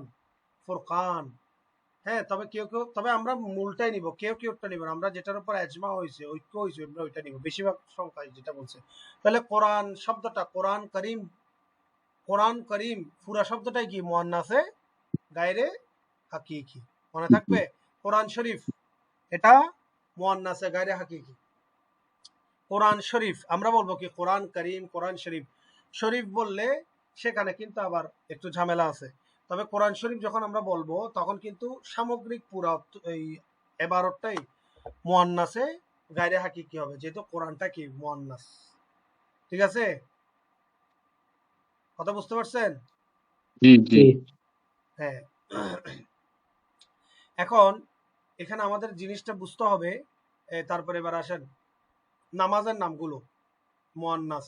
ফুরকান। হ্যাঁ, তবে আমরা মূলটাই নিব, কেউটা নিব না, আমরা যেটার উপর এজমা হয়েছে, ঐক্য হয়েছে, আমরা ওইটা নিব, বেশিরভাগ সংখ্যায় যেটা বলছে। তাহলে কোরআন শব্দটা, কোরআন করিম পুরা শব্দটাই কি মুয়ান্নাসে গায়রে হাকিকি, মনে থাকবে। কোরআন শরীফ এটা মুয়ান্নাসে গায়রে হাকিকি। কোরআন শরীফ আমরা বলবো কি কোরআন করিম, কোরআন শরীফ। শরীফ বললে সেখানে কিন্তু আবার একটু ঝামেলা আছে, তবে কোরআন শরীফ যখন আমরা বলবো তখন কিন্তু সামগ্রিক পুরা এই এবারটাই মুয়ান্নাসে গায়রে হাকিকি হবে, যেহেতু কোরআনটা কি মুয়ান্নাস, ঠিক আছে, কথা বুঝতে পারছেন? জি জি। জি, হ্যাঁ, এখন এখানে আমাদের জিনিসটা বুঝতে হবে। তারপরে এবার আসেন নামাজের নামগুলো মুয়ান্নাস,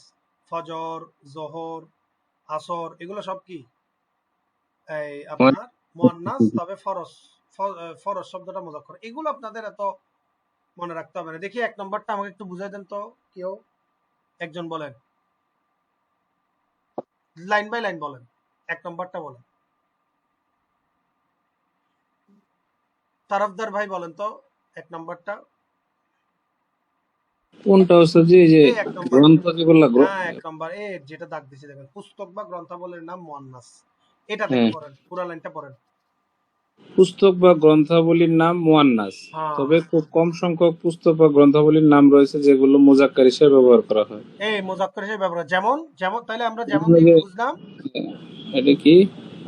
ফজর, জোহর, আসর, এগুলো সব কি এই আপনার মুয়ান্নাস, তবে ফরজ, ফরজ শব্দটা মুজাক্কার। এগুলো আপনাদের এত মনে রাখতে হবে না। দেখি 1 নম্বরটা আমাকে একটু বুঝাই দেন তো, কেউ একজন বলেন, লাইন বাই লাইন বলেন, 1 নম্বরটা বলেন, তারফদার ভাই বলেন তো 1 নম্বরটা। কোনটা উস্তাদ জি? যে এই 1 নম্বর, গ্রন্থ কি বললা? হ্যাঁ 1 নম্বর, যেটা দাগ দিছি দেখেন, পুস্তক বা গ্রন্থাবলীর নাম মুয়ান্নাস, এটা থেকে হ্যাঁ, পড়েন, পুরো লাইনটা পড়েন। পুস্তক বা গ্রন্থাবলীর নাম মুয়ান্নাস, হ্যাঁ, তবে খুব কম সংখ্যক পুস্তক বা গ্রন্থাবলীর নাম রয়েছে যেগুলো মুজাক্কার হিসেবে ব্যবহার করা হয়। এই মুজাক্কার হিসেবে ব্যবহার, যেমন যেমন তাহলে আমরা যেমন যেগুলো দিয়ে যে, কি বুঝলাম? এটা কি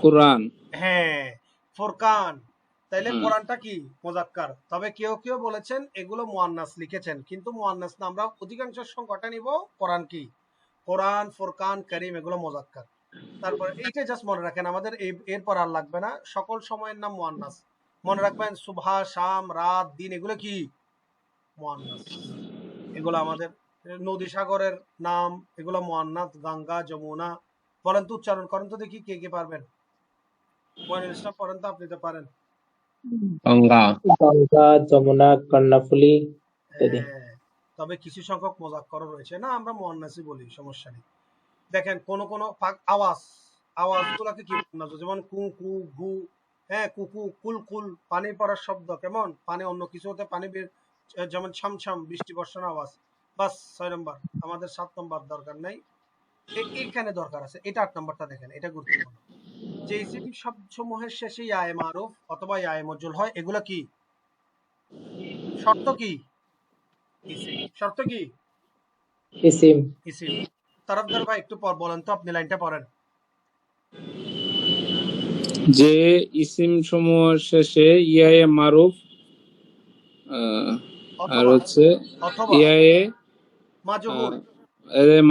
কোরআন? হ্যাঁ, ফুরকান। তাইলে হুম। কোরআনটা কি মুজাক্কার, তবে কেউ কেউ বলেছেন এগুলো মুয়ান্নাস লিখেছেন, কিন্তু মুয়ান্নাস না, আমরা অধিকাংশ সংখ্যাটা নিব কোরআন কি, কোরআন, ফুরকান, করিম এগুলো মুজাক্কার। তারপর এইটা জাস্ট মনে রাখেন, আমাদের এরপর আর লাগবে না, সকল সময়ের নাম মুয়ান্নাস। মনে রাখবেন সুবহা, শাম, রাত, দিন এগুলো কি মুয়ান্নাস। এগুলো আমাদের নদী সাগরের নাম, এগুলো মুয়ান্নাস। গঙ্গা, যমুনা, বলেন তো, উচ্চারণ করেন তো দেখি কে কে পারবেন। ময়নুল ইসলাম পড়েন তো, আপনি তো পারেন। গঙ্গা। গঙ্গা, যমুনা, কর্ণফুলী ইত্যাদি। হ্যাঁ, তবে কিছু সংখ্যক মোজাক্কর রয়েছে, না আমরা মুয়ান্নাসই বলি, সমস্যা নেই। দেখেন কোন কোন আওয়াজ, আওয়াজগুলোকে কি মুয়ান্নাস, যেমন কু কু, ঘু, হ্যাঁ, কুকু, কুল কুল, পানি পড়ার শব্দ, কেমন পানি, অন্য কিছু হতে পানি বের, যেমন ছামছাম, বৃষ্টি বর্ষণ আওয়াজ। বাস 6 নম্বর, আমাদের 7 নম্বর দরকার নাই, এইখানে দরকার আছে, এটা 8 নম্বরটা দেখেন, এটা গুরুত্বপূর্ণ। যে ইসিম শব্দসমূহের শেষে ইয়ায়ে মারুফ অথবা ইয়ায়ে মজুল হয়, এগুলো কি শর্ত, কি ইসিম, শর্ত কি ইসিম। ইসিম। তারফদার ভাই একটু পর বলেন তো, আপনি লাইনটা পড়েন। যে ইসিম সমূহের শেষে ইয়ায়ে মারুফ আর অথবা হচ্ছে অথবা ইয়ায়ে মাজহুল,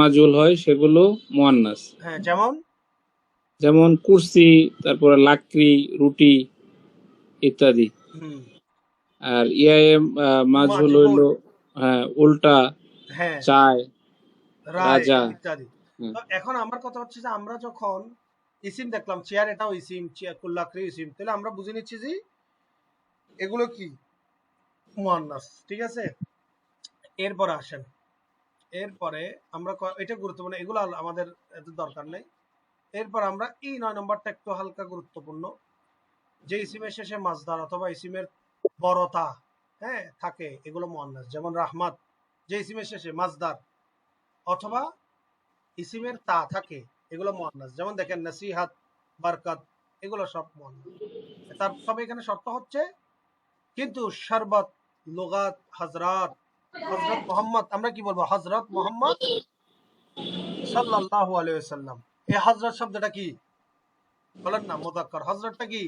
মাজুল হয় সেগুলো মুয়ান্নাস। হ্যাঁ, যেমন যেমন কুরসি, তারপরে লাকড়ি, রুটি ইত্যাদি। হুম, আর ইয়ায়ে মাজহুল মাজহুল, হইলো, হ্যাঁ, উল্টা, হ্যাঁ, চায়, রায় রাজা। ইত্যাদি। হুম। তো এখন আমার কথা হচ্ছে যে আমরা যখন ইসিম দেখলাম, চেয়ার এটাও ইসিম, চেয়ার কুল্লাকরি ইসিম, তাহলে আমরা বুঝে নিচ্ছি যে এগুলো কি মুয়ান্নাস, ঠিক আছে। এরপরে আসেন, এরপরে আমরা এটা গুরুত্বপূর্ণ, এগুলো আমাদের এত দরকার নেই। এরপর আমরা এই 9 নম্বরটা একটু হালকা গুরুত্বপূর্ণ। যে ইসিমের শেষে মাজদার অথবা ইসিমের বড়তা, হ্যাঁ, থাকে, এগুলো মুয়ান্নাস। যেমন রাহমাত, যে ইসিমের শেষে মাজদার অথবা ইসিমের তা থাকে, এগুলো মুয়ান্নাস। যেমন দেখেন নসিহাত, বারকাত, এগুলো সব মুয়ান্নাস। তার তবে এখানে শর্ত হচ্ছে, কিন্তু শরবত, লুগাত, হযরত, হযরত মোহাম্মদ, আমরা কি বলবো, হযরত মোহাম্মদ সাল্লাল্লাহু আলাইহি ওয়াসাল্লাম, এই হযরত শব্দটা কি বলেন না, মুযাক্কার, হযরতটা কি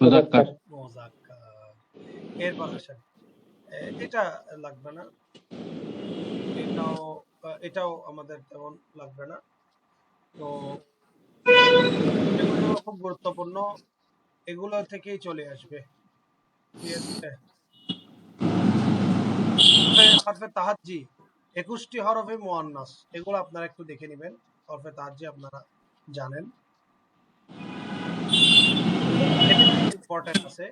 মুজাক্কার। মুযাক্কার। এরপর আসেন, এটা লাগবে না, এটাও এটাও আমাদের তেমন লাগবে না। তো এগুলো খুব গুরুত্বপূর্ণ, এগুলো থেকেই চলে আসবে, ঠিক আছে। হরফে তাহাজ্জি 21টি হরফে মুয়ান্নাস, এগুলো আপনারা একটু দেখে নেবেন। হরফে তাহাজ্জি আপনারা জানেন, এটা ইম্পর্টেন্ট আছে।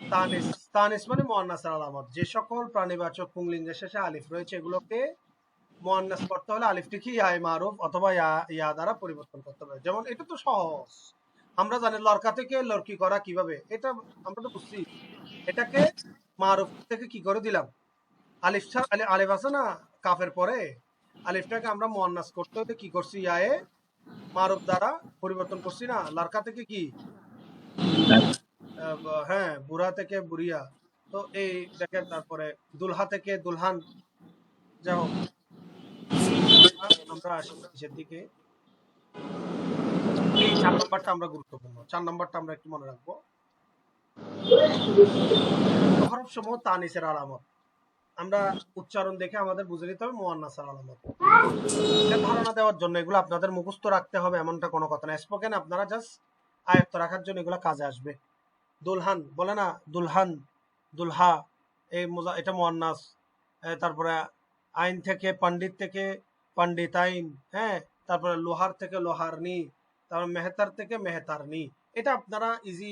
তানিস, তানিস মানে মুয়ান্নাসের আলামত। যে সকল প্রাণীবাচক পুংলিঙ্গের শেষে আলিফ রয়েছে, এগুলোকে মুয়ান্নাস করতে হলে আলিফটিকে ইয়ায়ে মারুফ অথবা ইয়া দ্বারা পরিবর্তন করতে হবে। যেমন এটা তো সহজ, আমরা জানি লড়কা থেকে লড়কি করা কিভাবে, এটা আমরা তো বুঝছি। এটাকে মারুফ থেকে কি করে দিলাম, আলিফ আলিফ আছে না কাফের পরে, আলিফটাকে আমরা মুয়ান্নাস করতে হলে কি করছি, ইয়ায়ে মারুফ দ্বারা পরিবর্তন করছি না। লড়কা থেকে কি, হ্যাঁ, বুড়া থেকে বুড়িয়া। তো এই দেখেন, তারপরে দুলহা থেকে দুলহান। যাই হোক, আমরা আসি শেষের দিকে। এই 4 নম্বরটা আমরা গুরুত্বপূর্ণ, 4 নম্বরটা আমরা একটু মনে রাখবো। হরফ সমূহ তানিসের আলামত, আমরা উচ্চারণ দেখে আমাদের বুঝে নিতে হবে মুয়ান্নাসের আলামত। এটা ধারণা দেওয়ার জন্য, এগুলো আপনাদের মুখস্থ রাখতে হবে এমনটা কোনো কথা না, স্পোকেন আপনারা জাস্ট আয়ত্ত রাখার জন্য এগুলো কাজে আসবে। দুলহান বলে না, দুলহান, দুলহা, এটা মুয়ান্নাস। তারপরে আইন থেকে পণ্ডিত থেকে পণ্ডিতাইন, হ্যাঁ, তারপরে লোহার থেকে লোহারনি, তারপর মেহতার থেকে মেহতারনি। এটা আপনারা ইজি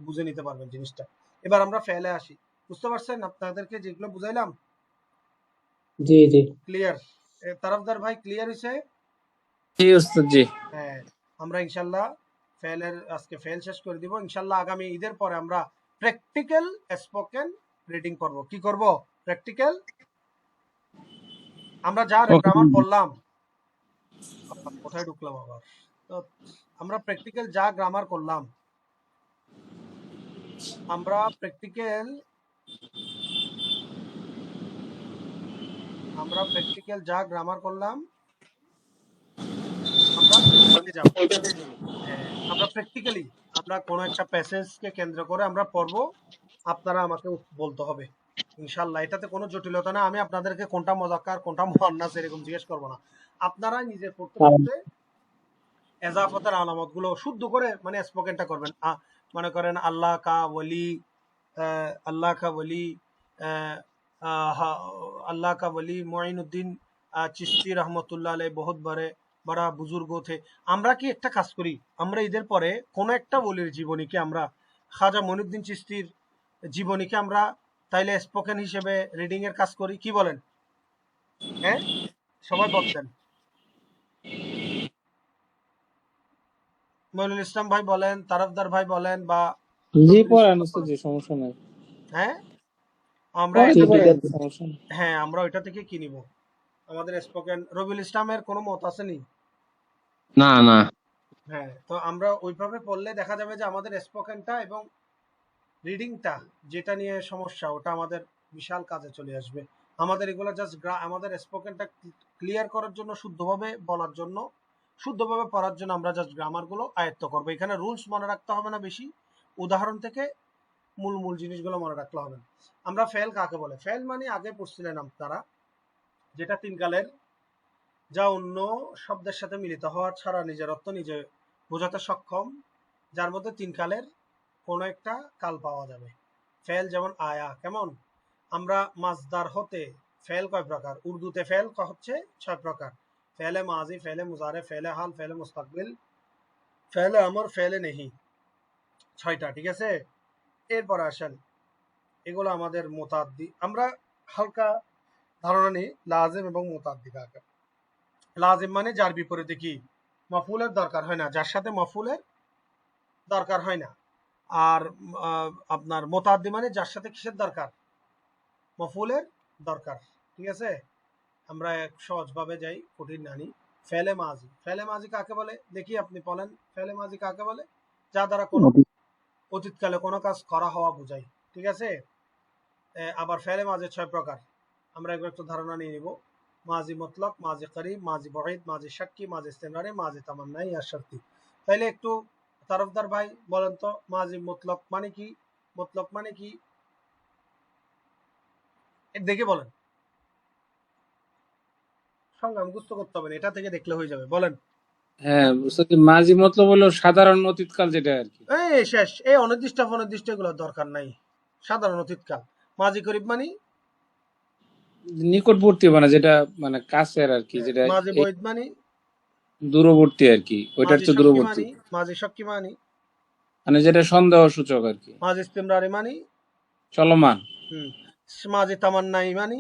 বুঝে নিতে পারবেন জিনিসটা। এবার আমরা ফেলে আসি, বুঝতে পারছেন আপনাদেরকে যেগুলো বুঝাইলাম? জি জি। ক্লিয়ার? তারফদার ভাই ক্লিয়ার হয়েছে? জি উস্তাদ, জি। হ্যাঁ, আমরা ইনশাল্লাহ আজকে ফেল শেষ করে দিব। ইনশাল্লাহ আগামী ঈদের পরে আমরা প্র্যাকটিক্যাল স্পোকেন রিডিং করব। কি করব? প্র্যাকটিক্যাল। আমরা যা গ্রামার পড়লাম, কোথায় ঢুকলাম আবার, তো আমরা প্র্যাকটিক্যাল যা গ্রামার করলাম, আমরা প্র্যাকটিক্যাল যা গ্রামার করলাম আমরা ওইটাতে যাব। হ্যাঁ, আমরা প্র্যাকটিক্যালি আমরা কোনো একটা প্যাসেজকে কেন্দ্র করে আমরা পড়বো, আপনারা আমাকে বলতে হবে ইনশাল্লাহ। এটাতে কোনো জটিলতা না। আমি আপনাদেরকে কোনটা মজাক্কার কোনটা মুয়ান্নাস এরকম জিজ্ঞেস করবো না। আপনারা নিজে পড়তে পড়তে এজাফতের আলামত গুলো শুদ্ধ করে মানে স্পোকেনটা করবেন। মনে করেন আল্লাহ কা ওলি, আহ, अल्लाह का वली मोइनुद्दीন চিশতি রহমতুল্লাহ আলাইহি বহুত বড় বুজুর্গ থে। আমরা কি একটা কাজ করি, আমরা ঈদের পরে কোন একটা ওলির জীবনীকে আমরা খাজা মঈনুদ্দিন চিশতির জীবনীকে আমরা তাইলে স্পোকেন হিসেবে রিডিং এর কাজ করি, কি বলেন? হ্যাঁ, সবাই বলতেন। মইনুল ইসলাম ভাই বলেন, তারফদার ভাই বলেন, বা জি পড়ান উস্তাদ, জি সমস্যা নাই, হ্যাঁ আমরা পড়াইতে ঠিক পারেন, আছে। সমস্যা নাই। হ্যাঁ আমরা ওইটা থেকে কি নিব? আমাদের স্পোকেন রবিউল ইসলামের কোনো মত আছে নি? না না, হ্যাঁ, তো আমরা ওইভাবে পড়লে দেখা যাবে যে আমাদের স্পোকেনটা এবং রিডিংটা যেটা নিয়ে সমস্যা ওটা আমাদের বিশাল কাজে চলে আসবে। আমাদের এগুলো জাস্ট আমাদের স্পোকেনটা ক্লিয়ার করার জন্য, শুদ্ধভাবে বলার জন্য, শুদ্ধভাবে পড়ার জন্য আমরা জাস্ট গ্রামারগুলো আয়ত্ত করবো। এখানে রুলস মনে রাখতে হবে না বেশি, উদাহরণ থেকে মূল মূল জিনিসগুলো মনে রাখতে হবে। আমরা ফেল কাকে বলে? ফেল মানে আগে পড়ছিলেন আপনারা, যেটা তিন কালের, যা অন্য শব্দের সাথে মিলিত হওয়ার ছাড়া নিজের অর্থ নিজে বোঝাতে সক্ষম, যার মধ্যে তিন কালের কোনো একটা কাল পাওয়া যাবে। ফেল যেমন আয়া, কেমন? আমরা মাসদার হতে ফেল কয় প্রকার? উর্দুতে ফেল হচ্ছে 6 প্রকার। ফেলে মাজি, ফেলে মুজারে, ফেলে হাল, ফেলে মুস্তাকবিল, ফেলে আমর, ফেলে নেহি, 6টা, ঠিক আছে? এরপর আসেন, এগুলো আমাদের মুতাদ্দি। আমরা হালকা ধারণা নিই লাজিম এবং মুতাদ্দি কাকে। লাজিম মানে যার বিপরীতে কি মফুলের দরকার হয় না, যার সাথে মফুলের দরকার হয় না। আর আপনার মুতাদ্দি মানে যার সাথে কিসের দরকার? মফুলের দরকার, ঠিক আছে? আমরা এক সহজভাবে যাই, কঠিন নানি। ফেলে মাজি, ফেলে মাজি কাকে বলে? দেখি আপনি বলেন, ফেলে মাজি কাকে বলে? যা দ্বারা কোনো অতীতকালে কোনো কাজ করা হওয়া বোঝায়, ঠিক আছে? আবার ফেলে মাঝে 6 প্রকার, আমরা এগুলো একটু ধারণা নিয়ে নিব। মাজি মতলক, মাজি করিব, মাজি বহিদ, মাজি শাক্কি, মাজি ইস্তেমরারি, মাজি তামান্নাই আর শর্তি। তাইলে একটু তারফদার ভাই বলেন তো, মাজি মতলক মানে কি? মতলক মানে কি দেখে বলেন। সংজ্ঞা মুখস্থ করতে হবে না, এটা থেকে দেখলে হয়ে যাবে, বলেন। হ্যাঁ উস্তাদ, মাঝি মতলব হলো সাধারণ অতীতকাল যেটা আর কি। এই শেষ, এই অনির্দিষ্ট অনির্দিষ্ট এগুলো দরকার নাই, সাধারণ অতীতকাল। মাজি করিব মানে নিকটবর্তী, মানে যেটা মানে কাছের আর কি, যেটা মাজি এই বহিদ মানে দূরবর্তী আর কি, ওইটার মাজি তো শাক্কি দূরবর্তী, মানে মাজি শাক্কি মানে মানে যেটা সন্দেহ সূচক আর কি, মাজি ইস্তেমরারি মানে চলমান, হুম, মাজি তামান্নাই মানে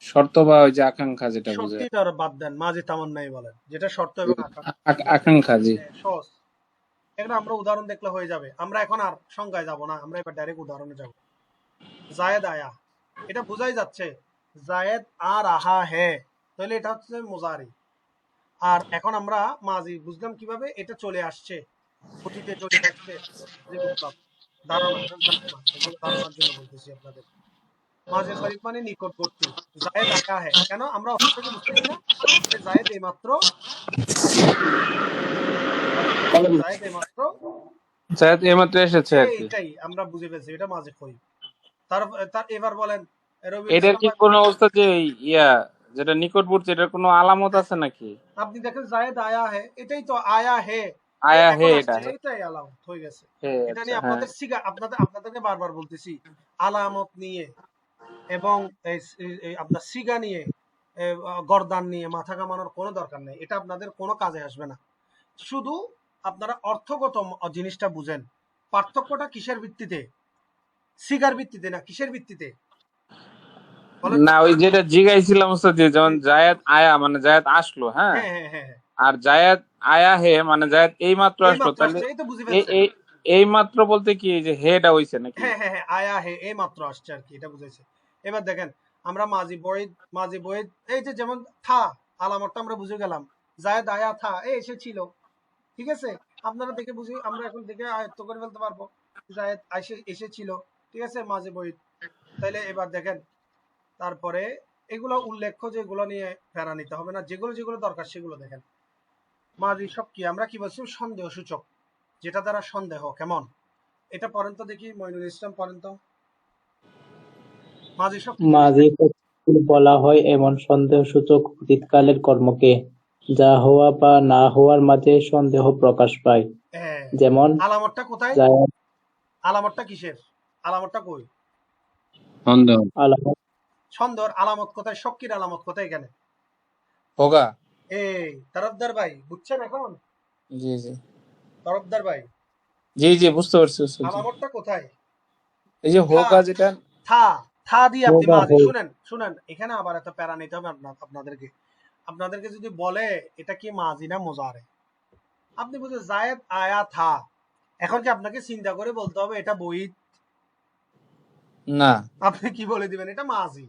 শর্ত বা ওই যে আকাঙ্ক্ষা যেটা বোঝায়। শর্তই তার বাদ দেন, মাঝে তামান্নাই বলেন, যেটা শর্ত এবং আকাঙ্ক্ষা, জি। সহজ। এখানে আমরা উদাহরণ দেখলে হয়ে যাবে। আমরা এখন আর সংজ্ঞায় যাব না, আমরা এবার ডাইরেক্ট উদাহরণে যাব। জায়েদ আয়া, এটা বোঝাই যাচ্ছে জায়েদ আ রাহা হে, তাহলে এটা হচ্ছে মুজারি। আর এখন আমরা মাজি বুঝলাম কিভাবে, এটা চলে আসছে, অতীতে চলে আসছে, যে বিপ্লব, ধারণা এগুলো ধারণার জন্য বলতেছি আপনাদের। মাঝে করিব মানে নিকটবর্তী। জায়েদ আয়া হে, কেন আমরা অর্থ থেকে বুঝতেছি না যে জায়েদ এইমাত্র, জায়েদ এইমাত্র, জায়েদ এইমাত্র এসেছে আর কি। এইটাই আমরা বুঝে ফেলছি, এটা মাঝে করিব। তার তার এবার বলেন রবিউল এটার ইসলাম কি ভাই, কোনো অবস্থা যে ইয়া যেটা নিকটবর্তী, এটার কোনো আলামত আছে নাকি? আপনি দেখেন জায়েদ আয়া হে, এটাই তো আয়া হে, আয়া হে, এখন এটা আসছে, হে, এটাই আলামত হয়ে গেছে। হে, এটা আচ্ছা, নিয়ে হ্যাঁ। আপনাদের আপনাদেরকে বারবার বলতেছি, আলামত নিয়ে এবং এই আপনার সিগা নিয়ে, গর্দান নিয়ে মাথা কামানোর কোনো দরকার নেই, এটা আপনাদের কোনো কাজে আসবে না। শুধু আপনারা অর্থগত জিনিসটা বুঝেন। পার্থক্যটা কিসের ভিত্তিতে? সিগার ভিত্তিতে না, কিসের ভিত্তিতে বলেন তো? না, ওই যেটা জিগাইছিলাম ওস্তাদ, যে যেমন হুম, জায়েদ আয়া মানে জায়েদ আসলো, হ্যাঁ, হ্যাঁ হ্যাঁ হ্যাঁ হ্যাঁ, আর জায়েদ আয়া হে মানে জায়েদ এই মাত্র এই আসলো, মাত্র তাহলে আসছে, এই তো বুঝে এই ফেলছেন। এই এই মাত্র বলতে কি এই যে হেটা হইছে নাকি? হ্যাঁ হ্যাঁ হ্যাঁ, আয়া হে এই মাত্র আসছে আর কি, এটা বুঝেছে। এবার দেখেন, আমরা মাজি বইদ, এই যে যেমন থা, আলামতটা আমরা বুঝে গেলাম, জায়েদ আয়া থা, এই এসেছিল, ঠিক আছে? আপনারা দেখে বুঝি, আমরা এখন দেখে আয়ত্ত করে ফেলতে পারবো। জায়েদ এসেছিল, ঠিক আছে, মাঝে বই। তাইলে এবার দেখেন, তারপরে এগুলো উল্লেখ্য, যেগুলো নিয়ে প্যারা নিতে হবে না, যেগুলো যেগুলো দরকার সেগুলো দেখেন। মাঝি সব কি আমরা কি বলছি, সন্দেহ সূচক, যেটা দ্বারা সন্দেহ। কেমন, এটা পড়েন তো দেখি, মইনুল ইসলাম পড়েন তো। মাঝি সব কি? মাঝি শব্দটি বলা হয় এমন সন্দেহসূচক অতীতকালের কর্মকে, যা হওয়া বা না হওয়ার মাঝে সন্দেহ প্রকাশ পায়। হ্যাঁ। যেমন আলামতটা কোথায়? জায়েদ, আলামতটা কিসের? আলামতটা কই? সন্দেহ। আলামত, সন্দেহর আলামত কোথায়? শক্তির আলামত কোথায় এখানে? হোগা। এই তরফদার ভাই, বুঝছেন এখন? জি জি তরফদার ভাই, জি জি বুঝতে পারছি বুঝতে পারছি। আলামতটা কোথায়? এই যে থা, হোগা যেটা। থা, থা দিয়ে আপনি হোগা, মাঝি। হোক। শুনেন শুনেন, এখানে আবার এত প্যারা নিতে হবে আপনাদেরকে। আপনাদেরকে যদি বলে এটা কি মাঝি না মুজারে, আপনি বুঝে জায়েদ আয়া থা, এখন কি আপনাকে চিন্তা করে বলতে হবে এটা বই? না। আপনি কি বলে দিবেন এটা মাঝি?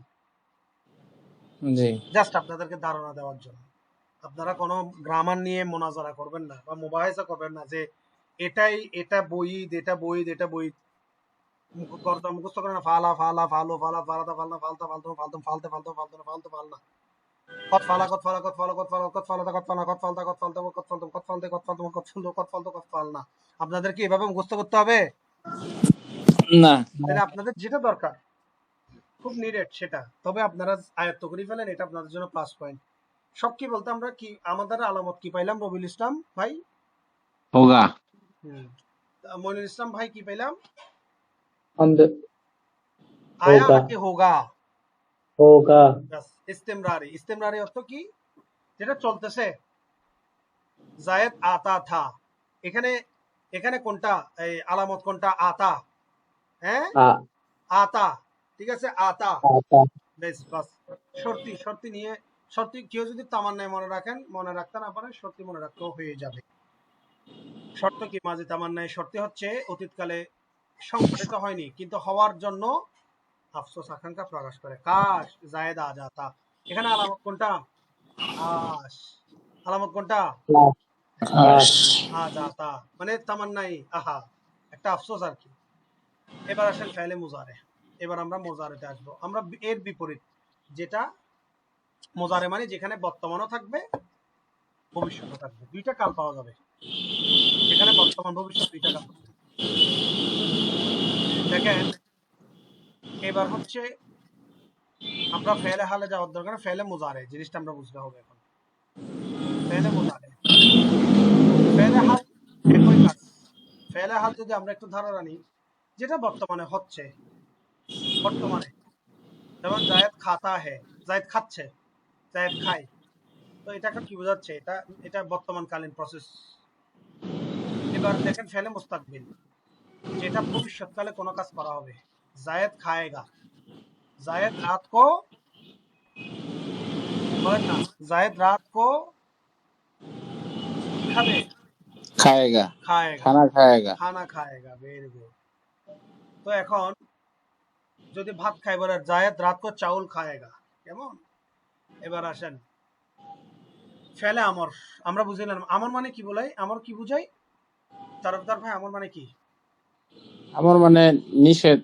জি জাস্ট আপনাদেরকে ধারণা দেওয়ার জন্য। আপনারা কোনো গ্রামার নিয়ে মোনাজারা করবেন না বা মুবাহিসা করবেন না যে এটাই, এটা বই, এটা বই, এটা বই। মুখস্থ করে না, ফালা ফালা ফালো ফালা ফালাতা ফালনা ফালতা ফালতু ফালতু ফালতে ফালতু ফালতু ফালতু ফালনা, কত ফালা কত ফালা কত ফালা কত ফালা কত ফালাতা কত ফালনা কত ফালতা কত ফালতু কত ফালতু কত ফালতে কত ফালতু কত ফালতু কত ফালতু কত ফালনা। আপনাদেরকে এভাবে মুখস্থ করতে হবে? না। তাহলে আপনাদের যেটা দরকার খুব নিডেড সেটা, তবে আপনারা আয়ত্ত করে ফেলেন, এটা আপনাদের জন্য প্লাস পয়েন্ট। সব কি বলতে আমরা কি আমাদের আলামত কি পাইলাম? রবিউল ইসলাম ভাই, হোগা। মইনুল ইসলাম ভাই কি পাইলাম? সন্দেহ, আয়া হোগা, নাকি হোগা? হোগা, ইস্তেমরারি। ইস্তেমরারি অর্থ কি? যেটা চলতেছে। জায়েদ আতা থা, এখানে এখানে কোনটা এই আলামত কোনটা? আতা। হ্যাঁ, আ, আতা, ঠিক আছে, আতা। আতা, বেশ বাস। শর্তি, শর্তি নিয়ে, শর্তি কেউ যদি তামান্নায় মনে রাখেন, মনে রাখতে না পারেন, শর্তি মনে রাখতেও হয়ে যাবে। শর্ত কি? মাঝে তামান্নায় শর্তি হচ্ছে অতীতকালে সংঘটিত হয়নি কিন্তু হওয়ার জন্য আফসোস আকাঙ্ক্ষা প্রকাশ করে। কাশ জায়েদ আ জাতা, এখানে আলামত কোনটা? আশ। আলামত কোনটা? লাশ, লাশ, আ জাতা, মানে তামান্নাই, আহা, একটা আফসোস আর কি। এবার আসেন ফেলে মুজারে। এবার আমরা মোজারেতে আসবো। আমরা এর বিপরীত, যেটা মোজারে মানে যেখানে বর্তমানও থাকবে ভবিষ্যৎও থাকবে, দুইটা কাল পাওয়া যাবে, যেখানে বর্তমান ভবিষ্যৎ দুইটা কাল পাওয়া যাবে। দেখেন, এবার হচ্ছে আমরা ফেলে হালে যাওয়ার দরকার, ফেলে মুজারে জিনিসটা আমরা বুঝতে হবে এখন। ফেলে মুজারে, ফেলে হাল একই কাজ। ফেলে হাল যদি আমরা একটু ধারণা নিই, যেটা বর্তমানে হচ্ছে, বর্তমানে, যেমন জায়েদ খাতা হে, জায়েদ খাচ্ছে, জায়েদ খায়, তো এটাকে কি বোঝাচ্ছে? এটা এটা বর্তমানকালীন প্রসেস। এবার দেখেন ফেলে মুস্তাকবিল, যেটা ভবিষ্যৎকালে কোনো কাজ করা হবে। জায়েদ খায়েগা, জায়েদ রাত কো, বলেন না, জায়েদ রাত কো কি খাবে? খায়েগা। খায়েগা, খানা খায়েগা। খানা খায়েগা, ভেরি গুড। তো এখন যদি ভাত খাই বলে জায়েদ রাত কো চাউল খায়েগা, কেমন? এবার আসেন ফেলে আমর, আমরা বুঝলাম আমর মানে কি বলাই, আমর কি বুঝাই তরফদার ভাই? আমর মানে কি? আমার মানে নিষেধ।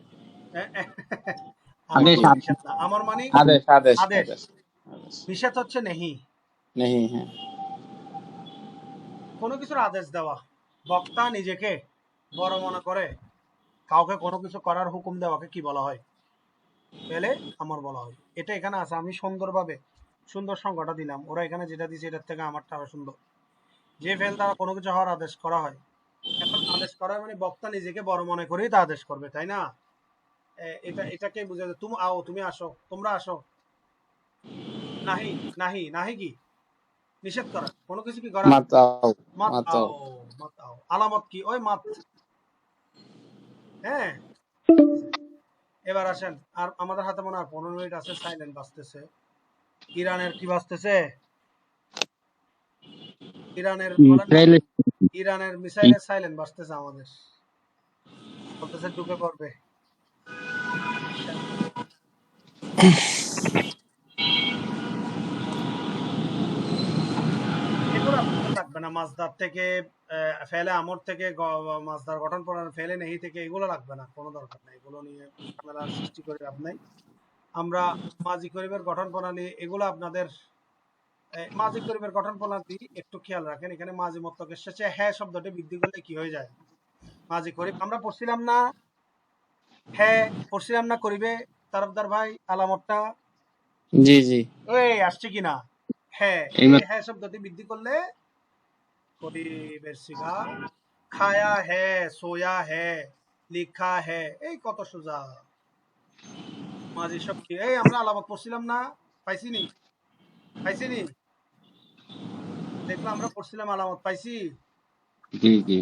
আমর আদেশ। মানে নিষেধ না, আমর মানে আদেশ আদেশ আদেশ। আদেশ আদেশ। নিষেধ হচ্ছে নেহি, নেহি। হ্যাঁ। কোনো কিছুর আদেশ দেওয়া। বক্তা নিজেকে বড় মনে করে কাউকে কোনো কিছু করার হুকুম দেওয়াকে কি বলা হয়? পেলে আমার বলা হয়। এটা এখানে আছে, আমি সুন্দরভাবে সুন্দর সংজ্ঞাটা দিলাম, ওরা এখানে যেটা দিয়েছে এটার থেকে আমারটা আরো সুন্দর। যে ফেল দ্বারা কোনো কিছু হওয়ার আদেশ করা হয়, এখন আদেশ করা হয় মানে বক্তা নিজেকে বড় মনে করেই তা আদেশ করবে, তাই না? এটা এটাকে বুঝা যায়, তুমি আও, তুমি আসো, তোমরা আসো। নাহি, নাহি, নাহি কি? নিষেধ করা, কোনো কিছু কি করা? মাতাও। মাত মাতাও। আও, মাত আও। আলামত কি? ওই মাত। হ্যাঁ, এবার আসেন, আর আমাদের হাতে মনে হয় 15 মিনিট আছে, সাইলেন্ট বাজতেছে। ইরানের কি বাজতেছে? ইরানের বলেন না, ইরানের মিসাইলের সাইলেন্ট বাজতেছে আমাদের, বলতেছে ঢুকে পড়বে। এগুলো আপনাদের লাগবে না, মাসদার থেকে ফেলে আমর থেকে মাসদার গঠন প্রণালী ফেলে নেহি থেকে এগুলো লাগবে না, কোনো দরকার নাই, এগুলো নিয়ে ঝামেলা সৃষ্টি করে লাভ নাই। আমরা মাজি করিবের গঠন প্রণালী এগুলো আপনাদের মাজি করিবের গঠন প্রণালী একটু খেয়াল রাখেন। এখানে মাজি মতলকের শেষে হ্যাঁ শব্দটি বৃদ্ধি করলে কি হয়ে যায়? মাজি করিব আমরা পড়ছিলাম না, হ্যাঁ পড়ছিলাম না করিবে তারফদার ভাই আলামতটা জি জি ওই আসছে কিনা? হ্যাঁ, এই এইমাত্র হ্যাঁ শব্দটি বৃদ্ধি করলে করিবের সিগা খায়া হ্যাঁ, সোয়া হ্যাঁ, লিখা হ্যাঁ, এই কত সোজা মাঝি শক্তি। এই আমরা আলামত পড়ছিলাম না, পাইছিনি পাইছিনি দেখলো আমরা পড়ছিলাম আলামত পাইছি। জি জি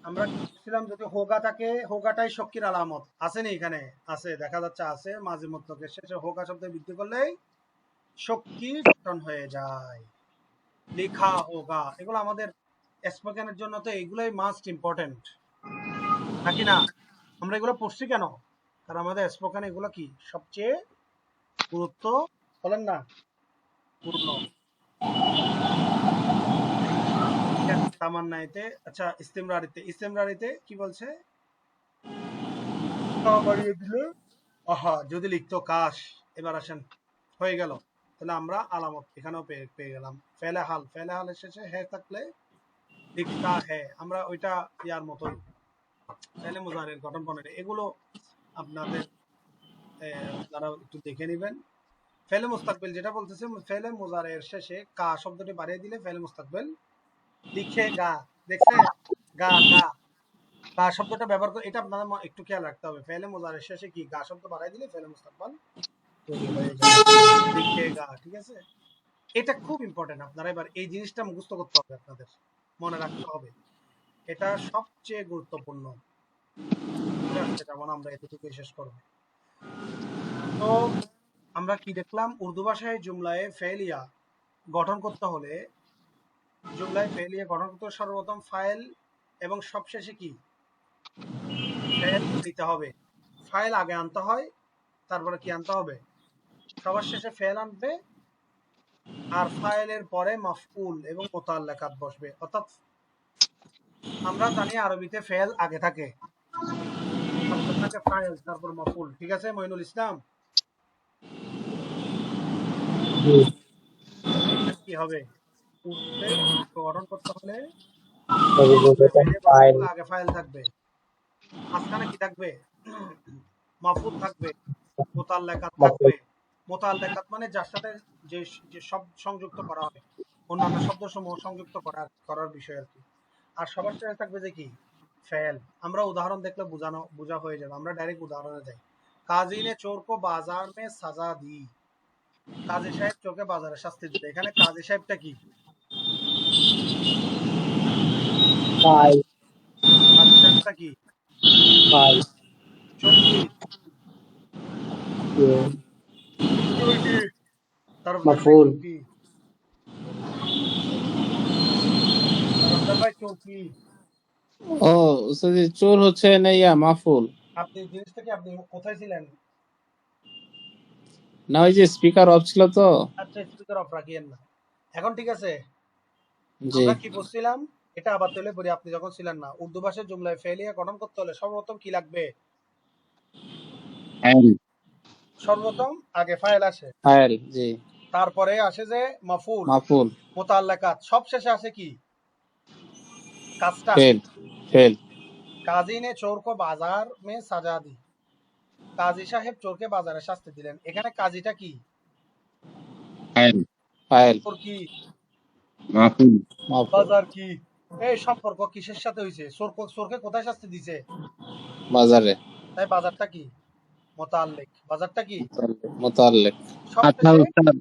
আমরা কি পড়ছিলাম যদি হোগা থাকে, হোগাটাই শক্তির আলামত আসেনি? এখানে আছে, দেখা যাচ্ছে আছে। মাঝি মতলকের শেষে হোগা শব্দ বৃদ্ধি করলেই শক্তি গঠন হয়ে যায়। লেখা হোগা এগুলো আমাদের স্পোকেনের জন্য তো এগুলোই মাস্ট ইম্পর্টেন্ট, নাকি না? আমরা এগুলো পড়ছি কেন? কারণ আমাদের স্পোকেন এগুলো কি সবচেয়ে গুরুত্ব বলেন না পূর্ণ। তামান্নাইতে আচ্ছা, ইস্তেমরারিতে, ইস্তেমরারিতে কি বলছে? বাড়িয়ে দিল আহা, যদি লিখতো কাশ। এবার আসেন, হয়ে গেল। তাহলে আমরা আলামত এখানেও পেয়ে গেলাম। ফেলে হাল, ফেলে হালের শেষে হ্যাঁ থাকলে লিখতা হ্যাঁ, আমরা ওইটা ইয়ার মতোই ফেলে মুজারের গঠন প্রণালী এগুলো আপনাদের আপনারা একটু দেখে নেবেন। ফেলে মুস্তাকবিল যেটা বলতেছে, ফেলে মুজারের শেষে কা শব্দটি বাড়িয়ে দিলে ফেলে মুস্তাকবিল লিখে গা। দেখছেন? গা গা গা শব্দটা ব্যবহার করে, এটা আপনাদের একটু খেয়াল রাখতে হবে। ফেলে মুজারের শেষে কি গা শব্দ বাড়াই দিলে ফেলে মুস্তাকবাল তৈরি হয়ে যায়, লিখে গা। ঠিক আছে, এটা খুব ইম্পর্টেন্ট। আপনারা এবার এই জিনিসটা মুখস্থ করতে হবে, আপনাদের মনে রাখতে হবে, এটা সবচেয়ে গুরুত্বপূর্ণ। যেমন আমরা এতটুকু শেষ করবো। তো আমরা কি দেখলাম? উর্দু ভাষায় জুমলায় ফেলিয়া গঠন করতে হলে, জুমলায় ফেলিয়া গঠন করতে হলে সর্বপ্রথম ফাইল এবং সবশেষে কি ফেল দিতে হবে। ফাইল আগে আনতে হয়, তারপরে কি আনতে হবে? সবার শেষে ফেল আনবে, আর ফাইলের পরে মাফউল এবং মুতাল্লাকাত বসবে। অর্থাৎ আমরা জানি আরবিতে ফেল আগে থাকে, থাকে ফাইল তারপর মাফউল। ঠিক আছে মইনুল ইসলাম? কি হবে? উর্দুতে গঠন করতে হলে ফাইল আগে ফাইল থাকবে, মাঝখানে কি থাকবে? মাফউল থাকবে, মুতাল্লাকাত থাকবে। মুতাল্লাকাত মানে যার সাথে যে যে শব্দ সংযুক্ত করা হবে, অন্যান্য শব্দসমূহ সংযুক্ত করার বিষয় আর কি। আর সবার শেষে থাকবে যে কি ফেল। আমরা উদাহরণ দেখলে বোঝা হয়ে যাবে। আমরা ডাইরেক্ট উদাহরণে যাই। কাজী নে চোর কো বাজার মে সাজা দি। কাজী সাহেব চোরকে বাজারে শাস্তি দিল। এখানে কাজী সাহেবটা কি? ফাইল কাজী সাহেবটা কি? ফাইল চোর কি? চোর কি? তরফদার ভাই মাফুল চোর কি? তরফদার ভাই চোর কি? ও উস্তাদ জি, চোর হচ্ছে না ইয়া মাফুল আপনি জিনিসটা কি, আপনি কোথায় ছিলেন? না, ওই যে স্পিকার অফ ছিল তো। আচ্ছা, স্পিকার অফ রাখিয়েন না। এখন ঠিক আছে? জি আমরা কি বলছিলাম? এটা আবার তুলে বলি, আপনি যখন ছিলেন না। উর্দু ভাষার জুমলায় ফেলিয়া গঠন করতে হলে সর্বপ্রথম কি লাগবে? ফাইল সর্বপ্রথম আগে ফাইল আসে, ফাইল জি তারপরে আসে যে মাফুল, মাফুল মুতাল্লাকাত, সব শেষে আসে কি কাজটা। ফেল ফেল কাজী নে চোর কো বাজার মে সাজা দি। কাজী সাহেব চোরকে বাজারে শাস্তি দিলেন। এখানে কাজীটা কি? ফাইল ফাইল চোর কি? মাফুল মাফুল বাজার কি? এই সম্পর্ক কিসের সাথে হইছে? চোরকে কোথায় শাস্তি দিছে? বাজারে তাই বাজারটা কি? মুতাল্লিক। বাজারটা কি? মোতাল্লেক। আচ্ছা সবশেষে উস্তাদ,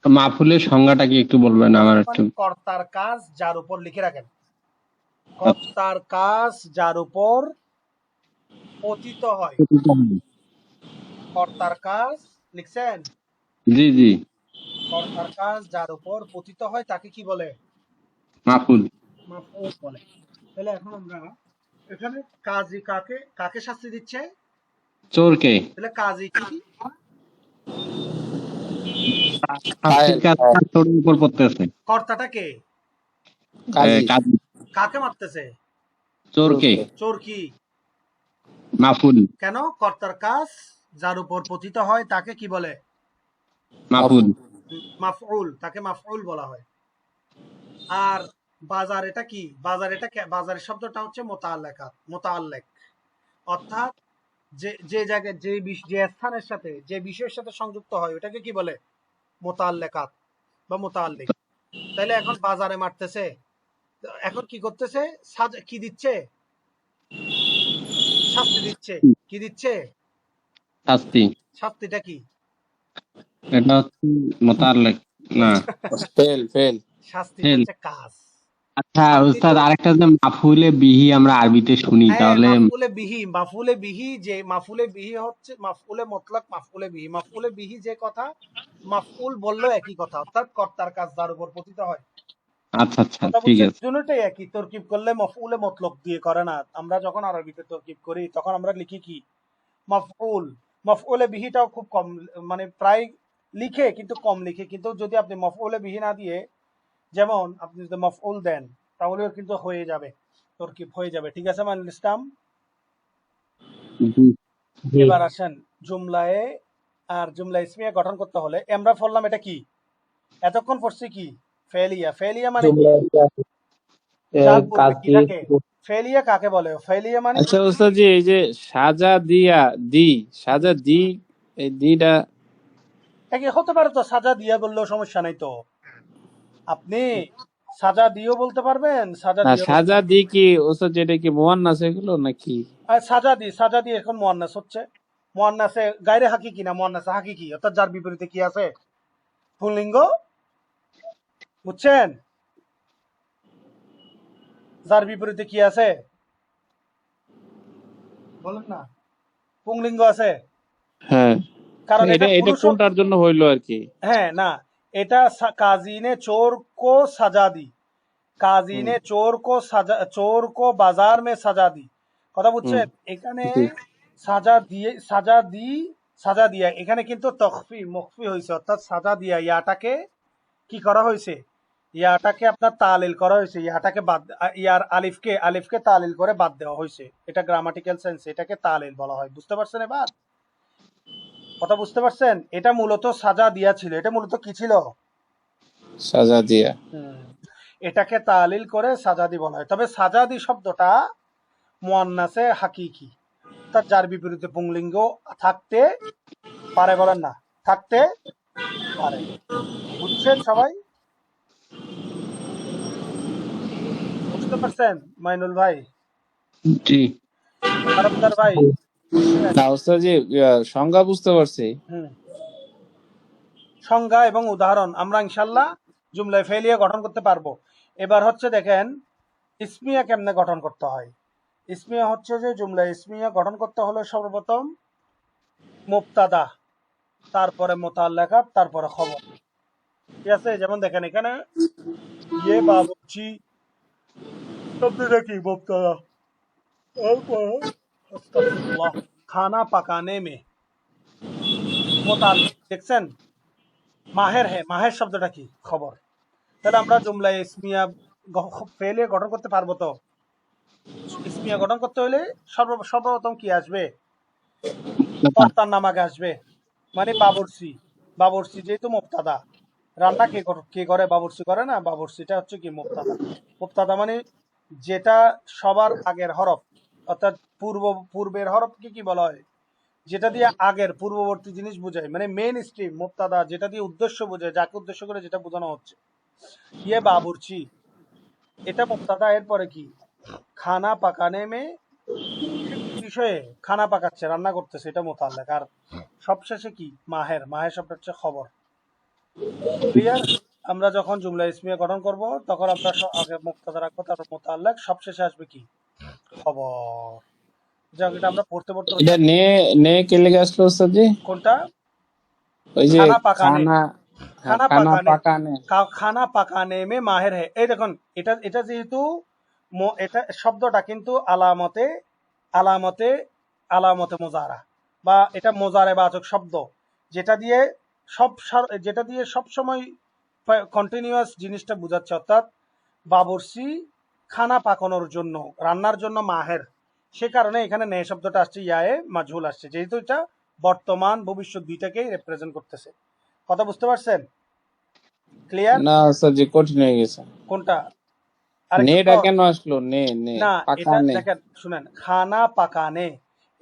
মাফুলের সংজ্ঞাটা কি একটু বলবেন আমার একটু? মানে কর্তার কাজ যার উপর লিখে রাখেন। কর্তার কাজ যার উপর পতিত হয়। কর্তার কাজ লিখছেন? জি জি কর্তার কাজ যার উপর পতিত হয় তাকে কি বলে? মাফুল। মাফউল বলে। তাহলে এখন আমরা এখানে কাজী কাকে কাকে শাস্তি দিচ্ছে? চোরকে। তাহলে কাজী কি? ফাইল শাস্তির কাজটা চোরের উপর পড়তেছে। কর্তাটা কে? কাজী কাজী। কাকে মারতেছে? চোরকে। চোর কি? মাফুল। কেন? কর্তার কাজ যার উপর পতিত হয় তাকে কি বলে? মাফুল। মাফউল, তাকে মাফউল বলা হয়। আর বাজার এটা কি? বাজার এটা বাজারের শব্দটা হচ্ছে মোতাআল্লিক, অর্থাৎ যে যে জায়গায় যে স্থানের সাথে যে বিষয়ের সাথে সংযুক্ত হয় ওটাকে কি বলে? মোতাআল্লিকাত বা মোতাআল্লিক। তাইলে এখন বাজারে মারতেছে, এখন কি করতেছে? কি দিচ্ছে? শাস্তি দিচ্ছে। কি দিচ্ছে? শাস্তি। শাস্তিটা কি? এটা হচ্ছে মোতাল্লেক না। ফেল শাস্তিটা ফেল। হচ্ছে কাজ। আচ্ছা আপনি উস্তাদ, তো আরেকটা যে মাফুলে বিহি আমরা আরবিতে শুনি, হ্যাঁ, তাহলে মাফুলে বিহি যে মাফুলে বিহি হচ্ছে মাফউলে মতলক, মাফউলে বিহি যে কথা, মাফউল বললেও একই কথা, অর্থাৎ কর্তার কাজ যার উপর পতিত হয়। আচ্ছা আচ্ছা কথা ঠিক বুঝছেন? আছে। দুটোটাই একই। তরকিব করলে মফউলে মতলক দিয়ে করে না। আমরা যখন আরবিতে তরকিব করি তখন আমরা লিখি কি? মাফউল। মাফউলে বিহিটাও খুব কম, মানে প্রায় লিখে কিন্তু কম লিখে। কিন্তু যদি আপনি মফউলে বিহি না দিয়ে, যেমন আপনি যদি মফউল দেন তাহলেও কিন্তু হয়ে যাবে, তরকিব হয়ে যাবে। ঠিক আছে মাইনুল ইসলাম? জি। জি। এবার আসেন জুমলায়। আর জুমলা ইসমিয়া গঠন করতে হলে আমরা পড়লাম এটা কি, এতক্ষণ পড়ছি কি? ফেলিয়া। ফেলিয়া মানে কি? জুমলা যার পূর্বে কি কাজী থাকে। ফেলিয়া কাকে বলে? ফেলিয়া মানে আচ্ছা ওস্তাদ জি, এই যে সাজা দিয়া দি, সাজা দি, এই দিটা একই হতে পারে তো, সাজা দিয়া বললেও সমস্যা নাই তো। আপনি সাজা দিও বলতে পারবেন, সাজা না, দিও বলতে সাজা পারবেন। দি কি ওস্তাদ, যেটা কি মুয়ান্নাস এগুলো নাকি? আর সাজা দি এখন মুয়ান্নাস হচ্ছে। মুয়ান্নাসে গায়রে হাকিকি না, মুয়ান্নাসে হাকিকি, অর্থাৎ যার বিপরীতে কি আছে? পুল্লিঙ্গ। বুঝছেন? যার বিপরীতে কি আছে বলেন না। পুংলিঙ্গ আছে। হ্যাঁ, কারণ এটা এটা এটা পুরুষ। কোনটার জন্য হইলো আর কি? হ্যাঁ না, এটা কাজিনে চোর কো সাজা দি, হুম, কাজিনে চোর কো বাজার মে সাজা দি। কথা হুম, বুঝছেন? এখানে জি। সাজা দিয়া এখানে কিন্তু মখফি হয়েছে, অর্থাৎ সাজা দিয়া ইয়াটাকে কি করা হয়েছে? ইয়াটাকে আপনার তালিল করা হয়েছে, ইয়াটাকে বাদ, ইয়ার আলিফকে তালিল করে বাদ দেওয়া হয়েছে। এটা গ্রামাটিক্যাল সেন্স, এটাকে তালিল বলা হয়। বুঝতে পারছেন এবার? কথা বুঝতে পারছেন? এটা মূলত সাজা দিয়া ছিল, এটা মূলত কি ছিল? সাজা দিয়া। হুম, এটাকে তালিল করে সাজাদি বলা হয়। তবে সাজাদি শব্দটা মুয়ান্নাসে হাকিকি, অর্থাৎ যার বিপরীতে পুংলিঙ্গ থাকতে পারে। বলেন না, থাকতে পারে। বুঝছেন সবাই? বুঝতে পারছেন মাইনুল ভাই? জি। তারকদার ভাই বুঝছেন? না ওস্তাদ জি, সংজ্ঞা বুঝতে পারছি। হুম, সংজ্ঞা এবং উদাহরণ আমরা ইনশাল্লাহ জুমলায় ফেলিয়ে গঠন করতে পারবো। এবার হচ্ছে দেখেন ইসমিয়া কেমনে গঠন করতে হয়। ইসমিয়া হচ্ছে যে জুমলা ইসমিয়া গঠন করতে হলে সর্বপ্রথম মুবতাদা, তারপরে মোতাল্লাকাত, তারপরে খবর। ঠিক আছে? যেমন দেখেন এখানে ইয়ে বাবুর্চি শব্দটা কি? মুবতাদা। তারপরে আস্তাগফিরুল্লাহ, খানা পাকানে মে মোতাল্লিক। দেখছেন? মাহের শব্দটা কি? খবর। তাহলে আমরা জুমলা ইসমিয়া ফেলে গঠন করতে পারবো তো? ইসমিয়া গঠন করতে হলে সর্বপ্রথম কি আসবে? কর্তার নাম আগে আসবে, মানে বাবুর্চি। বাবুর্চি যেহেতু মুবতাদা, রান্না কে করে? বাবুর্চি করে না? বাবুর্চিটা হচ্ছে কি? মুবতাদা। মুবতাদা মানে যেটা সবার আগের হরফ, অর্থাৎ পূর্বের হরফকে কি বলা হয়? যেটা দিয়ে আগের পূর্ববর্তী জিনিস বোঝায়, মানে মেইন স্ট্রিম মুবতাদা, যেটা দিয়ে উদ্দেশ্য বোঝায়, যাকে উদ্দেশ্য করে যেটা বোঝানো হচ্ছে। ইয়ে বাবুর্চি, এটা মুবতাদা। এরপরে কি? খানা পাকানে মে, বিষয়ে খানা পাকাচ্ছে, রান্না করতেছে, এটা মোতাল্লাক। আর সবশেষে কি? মাহের শব্দ হচ্ছে খবর। ক্লিয়ার? আমরা যখন জুমলা ইসমিয়া গঠন করব তখন আমরা আগে মুক্তাদা রাখবো, তারপর মোতাল্লাক, সবশেষে আসবে কি? খবর। যাক, এটা আমরা পড়তে পড়তে এটা ওইখানে। নে নে কে লেগে আসলো ওস্তাদ জি? কোনটা? ওই যে খানা পাকানে। খানা, হ্যাঁ, খানা খানা পাকানে, পাকানে। খানা পাকানে মে মাহের হে। এই দেখুন, এটা এটা যেহেতু এটা শব্দটা কিন্তু আলামতে আলামতে আলামতে মোজারা, বা এটা মোজারে বাচক শব্দ, যেটা দিয়ে যেটা দিয়ে সব সময় কন্টিনিউয়াস জিনিসটা বোঝাচ্ছে, অর্থাৎ বাবুর্চি খানা পাকানোর জন্য, রান্নার জন্য মাহের, সে কারণে এখানে নে শব্দটা আসছে, ইয়ায়ে মাজহুল আসছে, যেহেতু এটা বর্তমান ভবিষ্যৎ দুইটাকেই রিপ্রেজেন্ট করতেছে। কথা বুঝতে পারছেন? ক্লিয়ার? না স্যার জি, কঠিন হয়ে গেছে। কোনটা? আরেকটু নেটা সহজ। কেন আসলো? নে নে না, পাকা এটা নে। দেখেন, শুনেন, খানা পাকানে,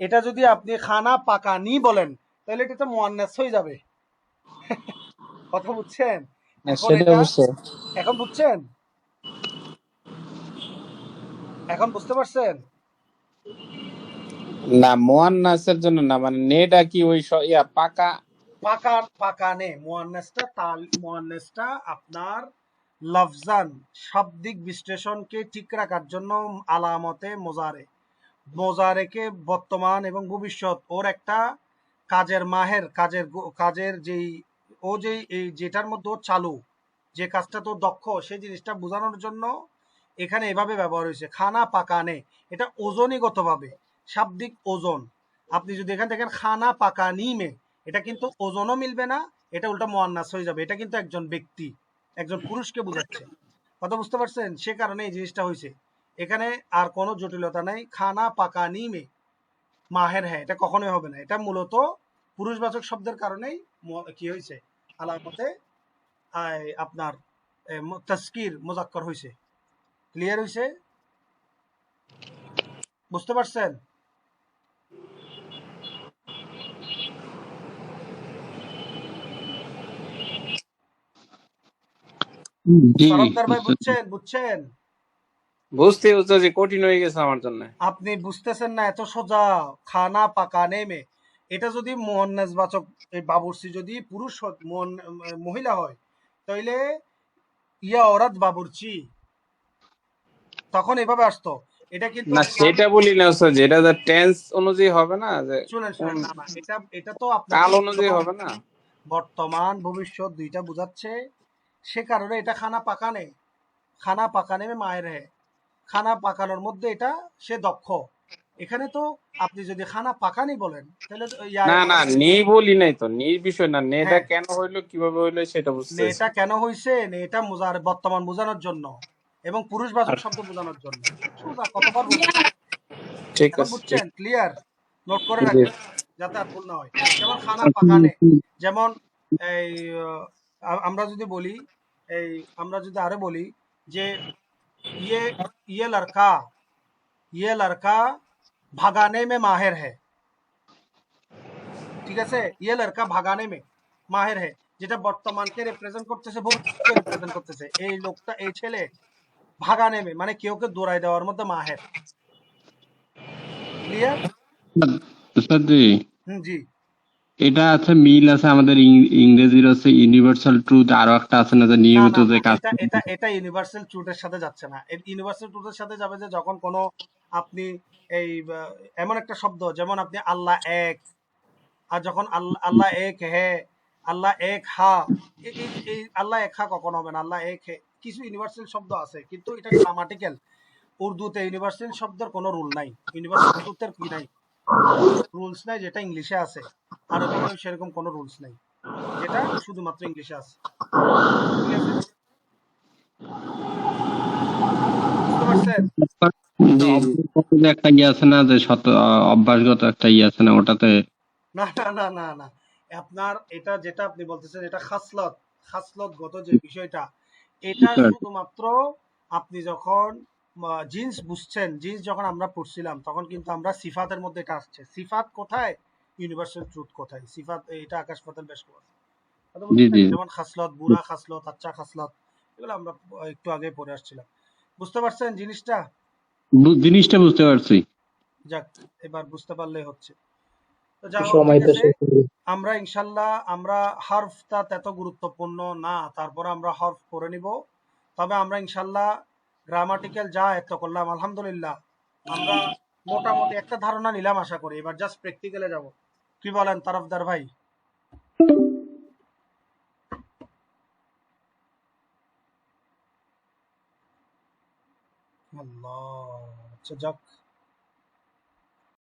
এটা যদি আপনি খানা পাকানি বলেন তাহলে এটা তো মুয়ান্নাস হয়ে যাবে। কথা বুঝছেন? না, এখন সেটা এটা, বুঝছে। এখন বুঝছেন? এখন বুঝতে পারছেন? না, মোয়ান্নাসের জন্য না, মানে নেটা কি ওই পাকা। পাকানে মুয়ান্নাসটা, তাল মুয়ান্নাসটা আপনার লফজান শাব্দিক বিশ্লেষণকে ঠিক রাখার জন্য আলামতে মোজারে, মোজারেকে বর্তমান এবং ভবিষ্যৎ, ওর একটা কাজের মাহের, কাজের যেই, ও যেই এই যেটার মধ্যে ও চালু, যে কাজটা তো দক্ষ, সেই জিনিসটা বোঝানোর জন্য এখানে এভাবে ব্যবহার হয়েছে খানা পাকানে। এটা ওজনীগতভাবে শাব্দিক ওজন। আপনি যদি এখান দেখেন খানা পাকানি মে, এটা কিন্তু ওজনও মিলবে না, এটা উল্টা মুয়ান্নাস হয়ে যাবে, এটা কিন্তু একজন ব্যক্তি, একজন পুরুষকে বোঝাচ্ছে। কথা বুঝতে পারছেন? সে কারণে এই জিনিসটা হয়েছে। এখানে আর কোনো জটিলতা নাই। খানা পাকানি মে মাহের, হ্যাঁ, এটা কখনোই হবে না। এটা মূলত পুরুষবাচক শব্দের কারণেই কি হয়েছে, আলামতে আপনার তাস্কির মুজাক্কর হয়েছে। ক্লিয়ার হয়েছে? বুঝতে পারছেন? জি, তরফদার ভাই বুঝতে বুঝছেন? বুঝছেন? বুঝতে বুঝতে যে কঠিন হয়ে গেছে আমার জন্য। আপনি বুঝতেছেন না, এত সোজা। খানা পাকানে মে, এটা যদি মুয়ান্নাস বাচক, এই বাবুর্চি যদি পুরুষ মহিলা হয়, তাইলে ইয়া ওরাত বাবুর্চি, তখন এভাবে আসতো। এটা কিন্তু না, আপনার, সেটা বলি না স্যার, যেটা যে টেন্স অনুযায়ী হবে না, যে শুনেন কোন শুনেন, না না, এটা এটা তো আপনাকে কাল অনুযায়ী বর্তমান, হবে না। বর্তমান ভবিষ্যৎ দুইটা বোঝাচ্ছে। সে কারণে এটা খানা পাকানে, খানা পাকানে মে মায়ের হে, খানা পাকানোর মধ্যে এটা সে দক্ষ। এখানে তো আপনি যদি খানা পাকানি বলেন তাহলে তো ইয়া না না, ওরা, নি বলি নাই তো, নি বিষয় না, নেটা হ্যাঁ, কেন হইলো কিভাবে হইলো সেটা বুঝতেছি। এটা কেন হয়েছে, এটা বর্তমান বোঝানোর জন্য এবং পুরুষবাচক আর শব্দ বোঝানোর জন্য। সোজা, কতবার বলছি। ঠিক এখন আছে, ঠিক। বুঝছেন? ক্লিয়ার? নোট করে জি। রাখেন যাতে আর ভুল না হয়। যেমন খানা পাকানে, যেমন এই আমরা যদি বলি, এই আমরা যদি আরো বলি যে ইয়ে ইয়ে লড়কা, ইয়ে লড়কা ভাগানে মে মাহের হ্যায়, ঠিক আছে? ইয়ে লড়কা ভাগানে মে মাহের হ্যায়, যেটা বর্তমানকে রিপ্রেজেন্ট করতেছে, ভবিষ্যৎকে রিপ্রেজেন্ট করতেছে। এই লোকটা, এই ছেলে ভাগানে মে মানে কেউকে দৌড়াই দেওয়ার মধ্যে মাহের। ক্লিয়ার? স্যার জি, হুম, জি। এটা আছে, মিল আছে আমাদের ইংরেজির হচ্ছে ইউনিভার্সাল ট্রুথ, আরো একটা আছে না যে না নিয়মিত না যে না, কাজ এটা করে। এটা এটা ইউনিভার্সাল ট্রুথের সাথে যাচ্ছে না। ইউনিভার্সাল ট্রুথের সাথে যাবে যে যখন কোনো আপনি এই এমন একটা শব্দ, যেমন আপনি আল্লাহ এক, আর যখন আল্লাহ আল্লাহ এক হে, আল্লাহ এক হা, এই আল্লাহ এক হা কখন হবে না, আল্লাহ এক হে। কিছু ইউনিভার্সাল শব্দ আছে কিন্তু এটা গ্রামাটিক্যাল। উর্দুতে ইউনিভার্সাল শব্দের কোনো রুল নাই, ইউনিভার্সাল ট্রুথের কি নাই, রুলস নাই, যেটা ইংলিশে আছে। আরবিতেও সেরকম কোনো রুলস নাই, যেটা শুধুমাত্র ইংলিশে আছে। ঠিক আছে? বুঝতে পারছেন? যে জি জি। অভ্যাসগত যে একটা ইয়ে আছে না, যে অভ্যাসগত একটা ইয়ে আছে না ওটাতে। না না না না না, আপনার এটা যেটা আপনি বলতেছেন, এটা খাসলত, খাসলতগত যে বিষয়টা, এটা স্যার, শুধুমাত্র আপনি যখন জিন্স বুঝছেন, জিন্স যখন আমরা পড়ছিলাম তখন কিন্তু আমরা সিফাতের মধ্যে এটা আসছে। সিফাত কোথায়, ইউনিভার্সাল ট্রুথ কোথায়, সিফাত এটা আকাশ পাতাল বেশ কথা জি বুঝছেন? জি যেমন খাসলত, বুড়া খাসলত, আচ্ছা খাসলত, এগুলো আমরা একটু আগে পড়ে আসছিলাম। বুঝতে পারছেন জিনিসটা? জিনিসটা বুঝতে পারছি। যাক, এবার বুঝতে পারলেই হচ্ছে। তো যা হোক, সময় ঠিক তো আছে। শেষ হলো। আমরা ইনশাল্লাহ, আমরা হরফটা এত গুরুত্বপূর্ণ না, তারপরে আমরা হরফ করে নিব। তবে আমরা ইনশাল্লাহ গ্রামাটিক্যাল যা এত করলাম, আলহামদুলিল্লাহ আমরা মোটামুটি একটা ধারণা নিলাম, আশা করি। এবার জাস্ট প্র্যাকটিক্যালে যাব। কি বলেন তরফদার ভাই? আল্লাহ, আচ্ছা যাক।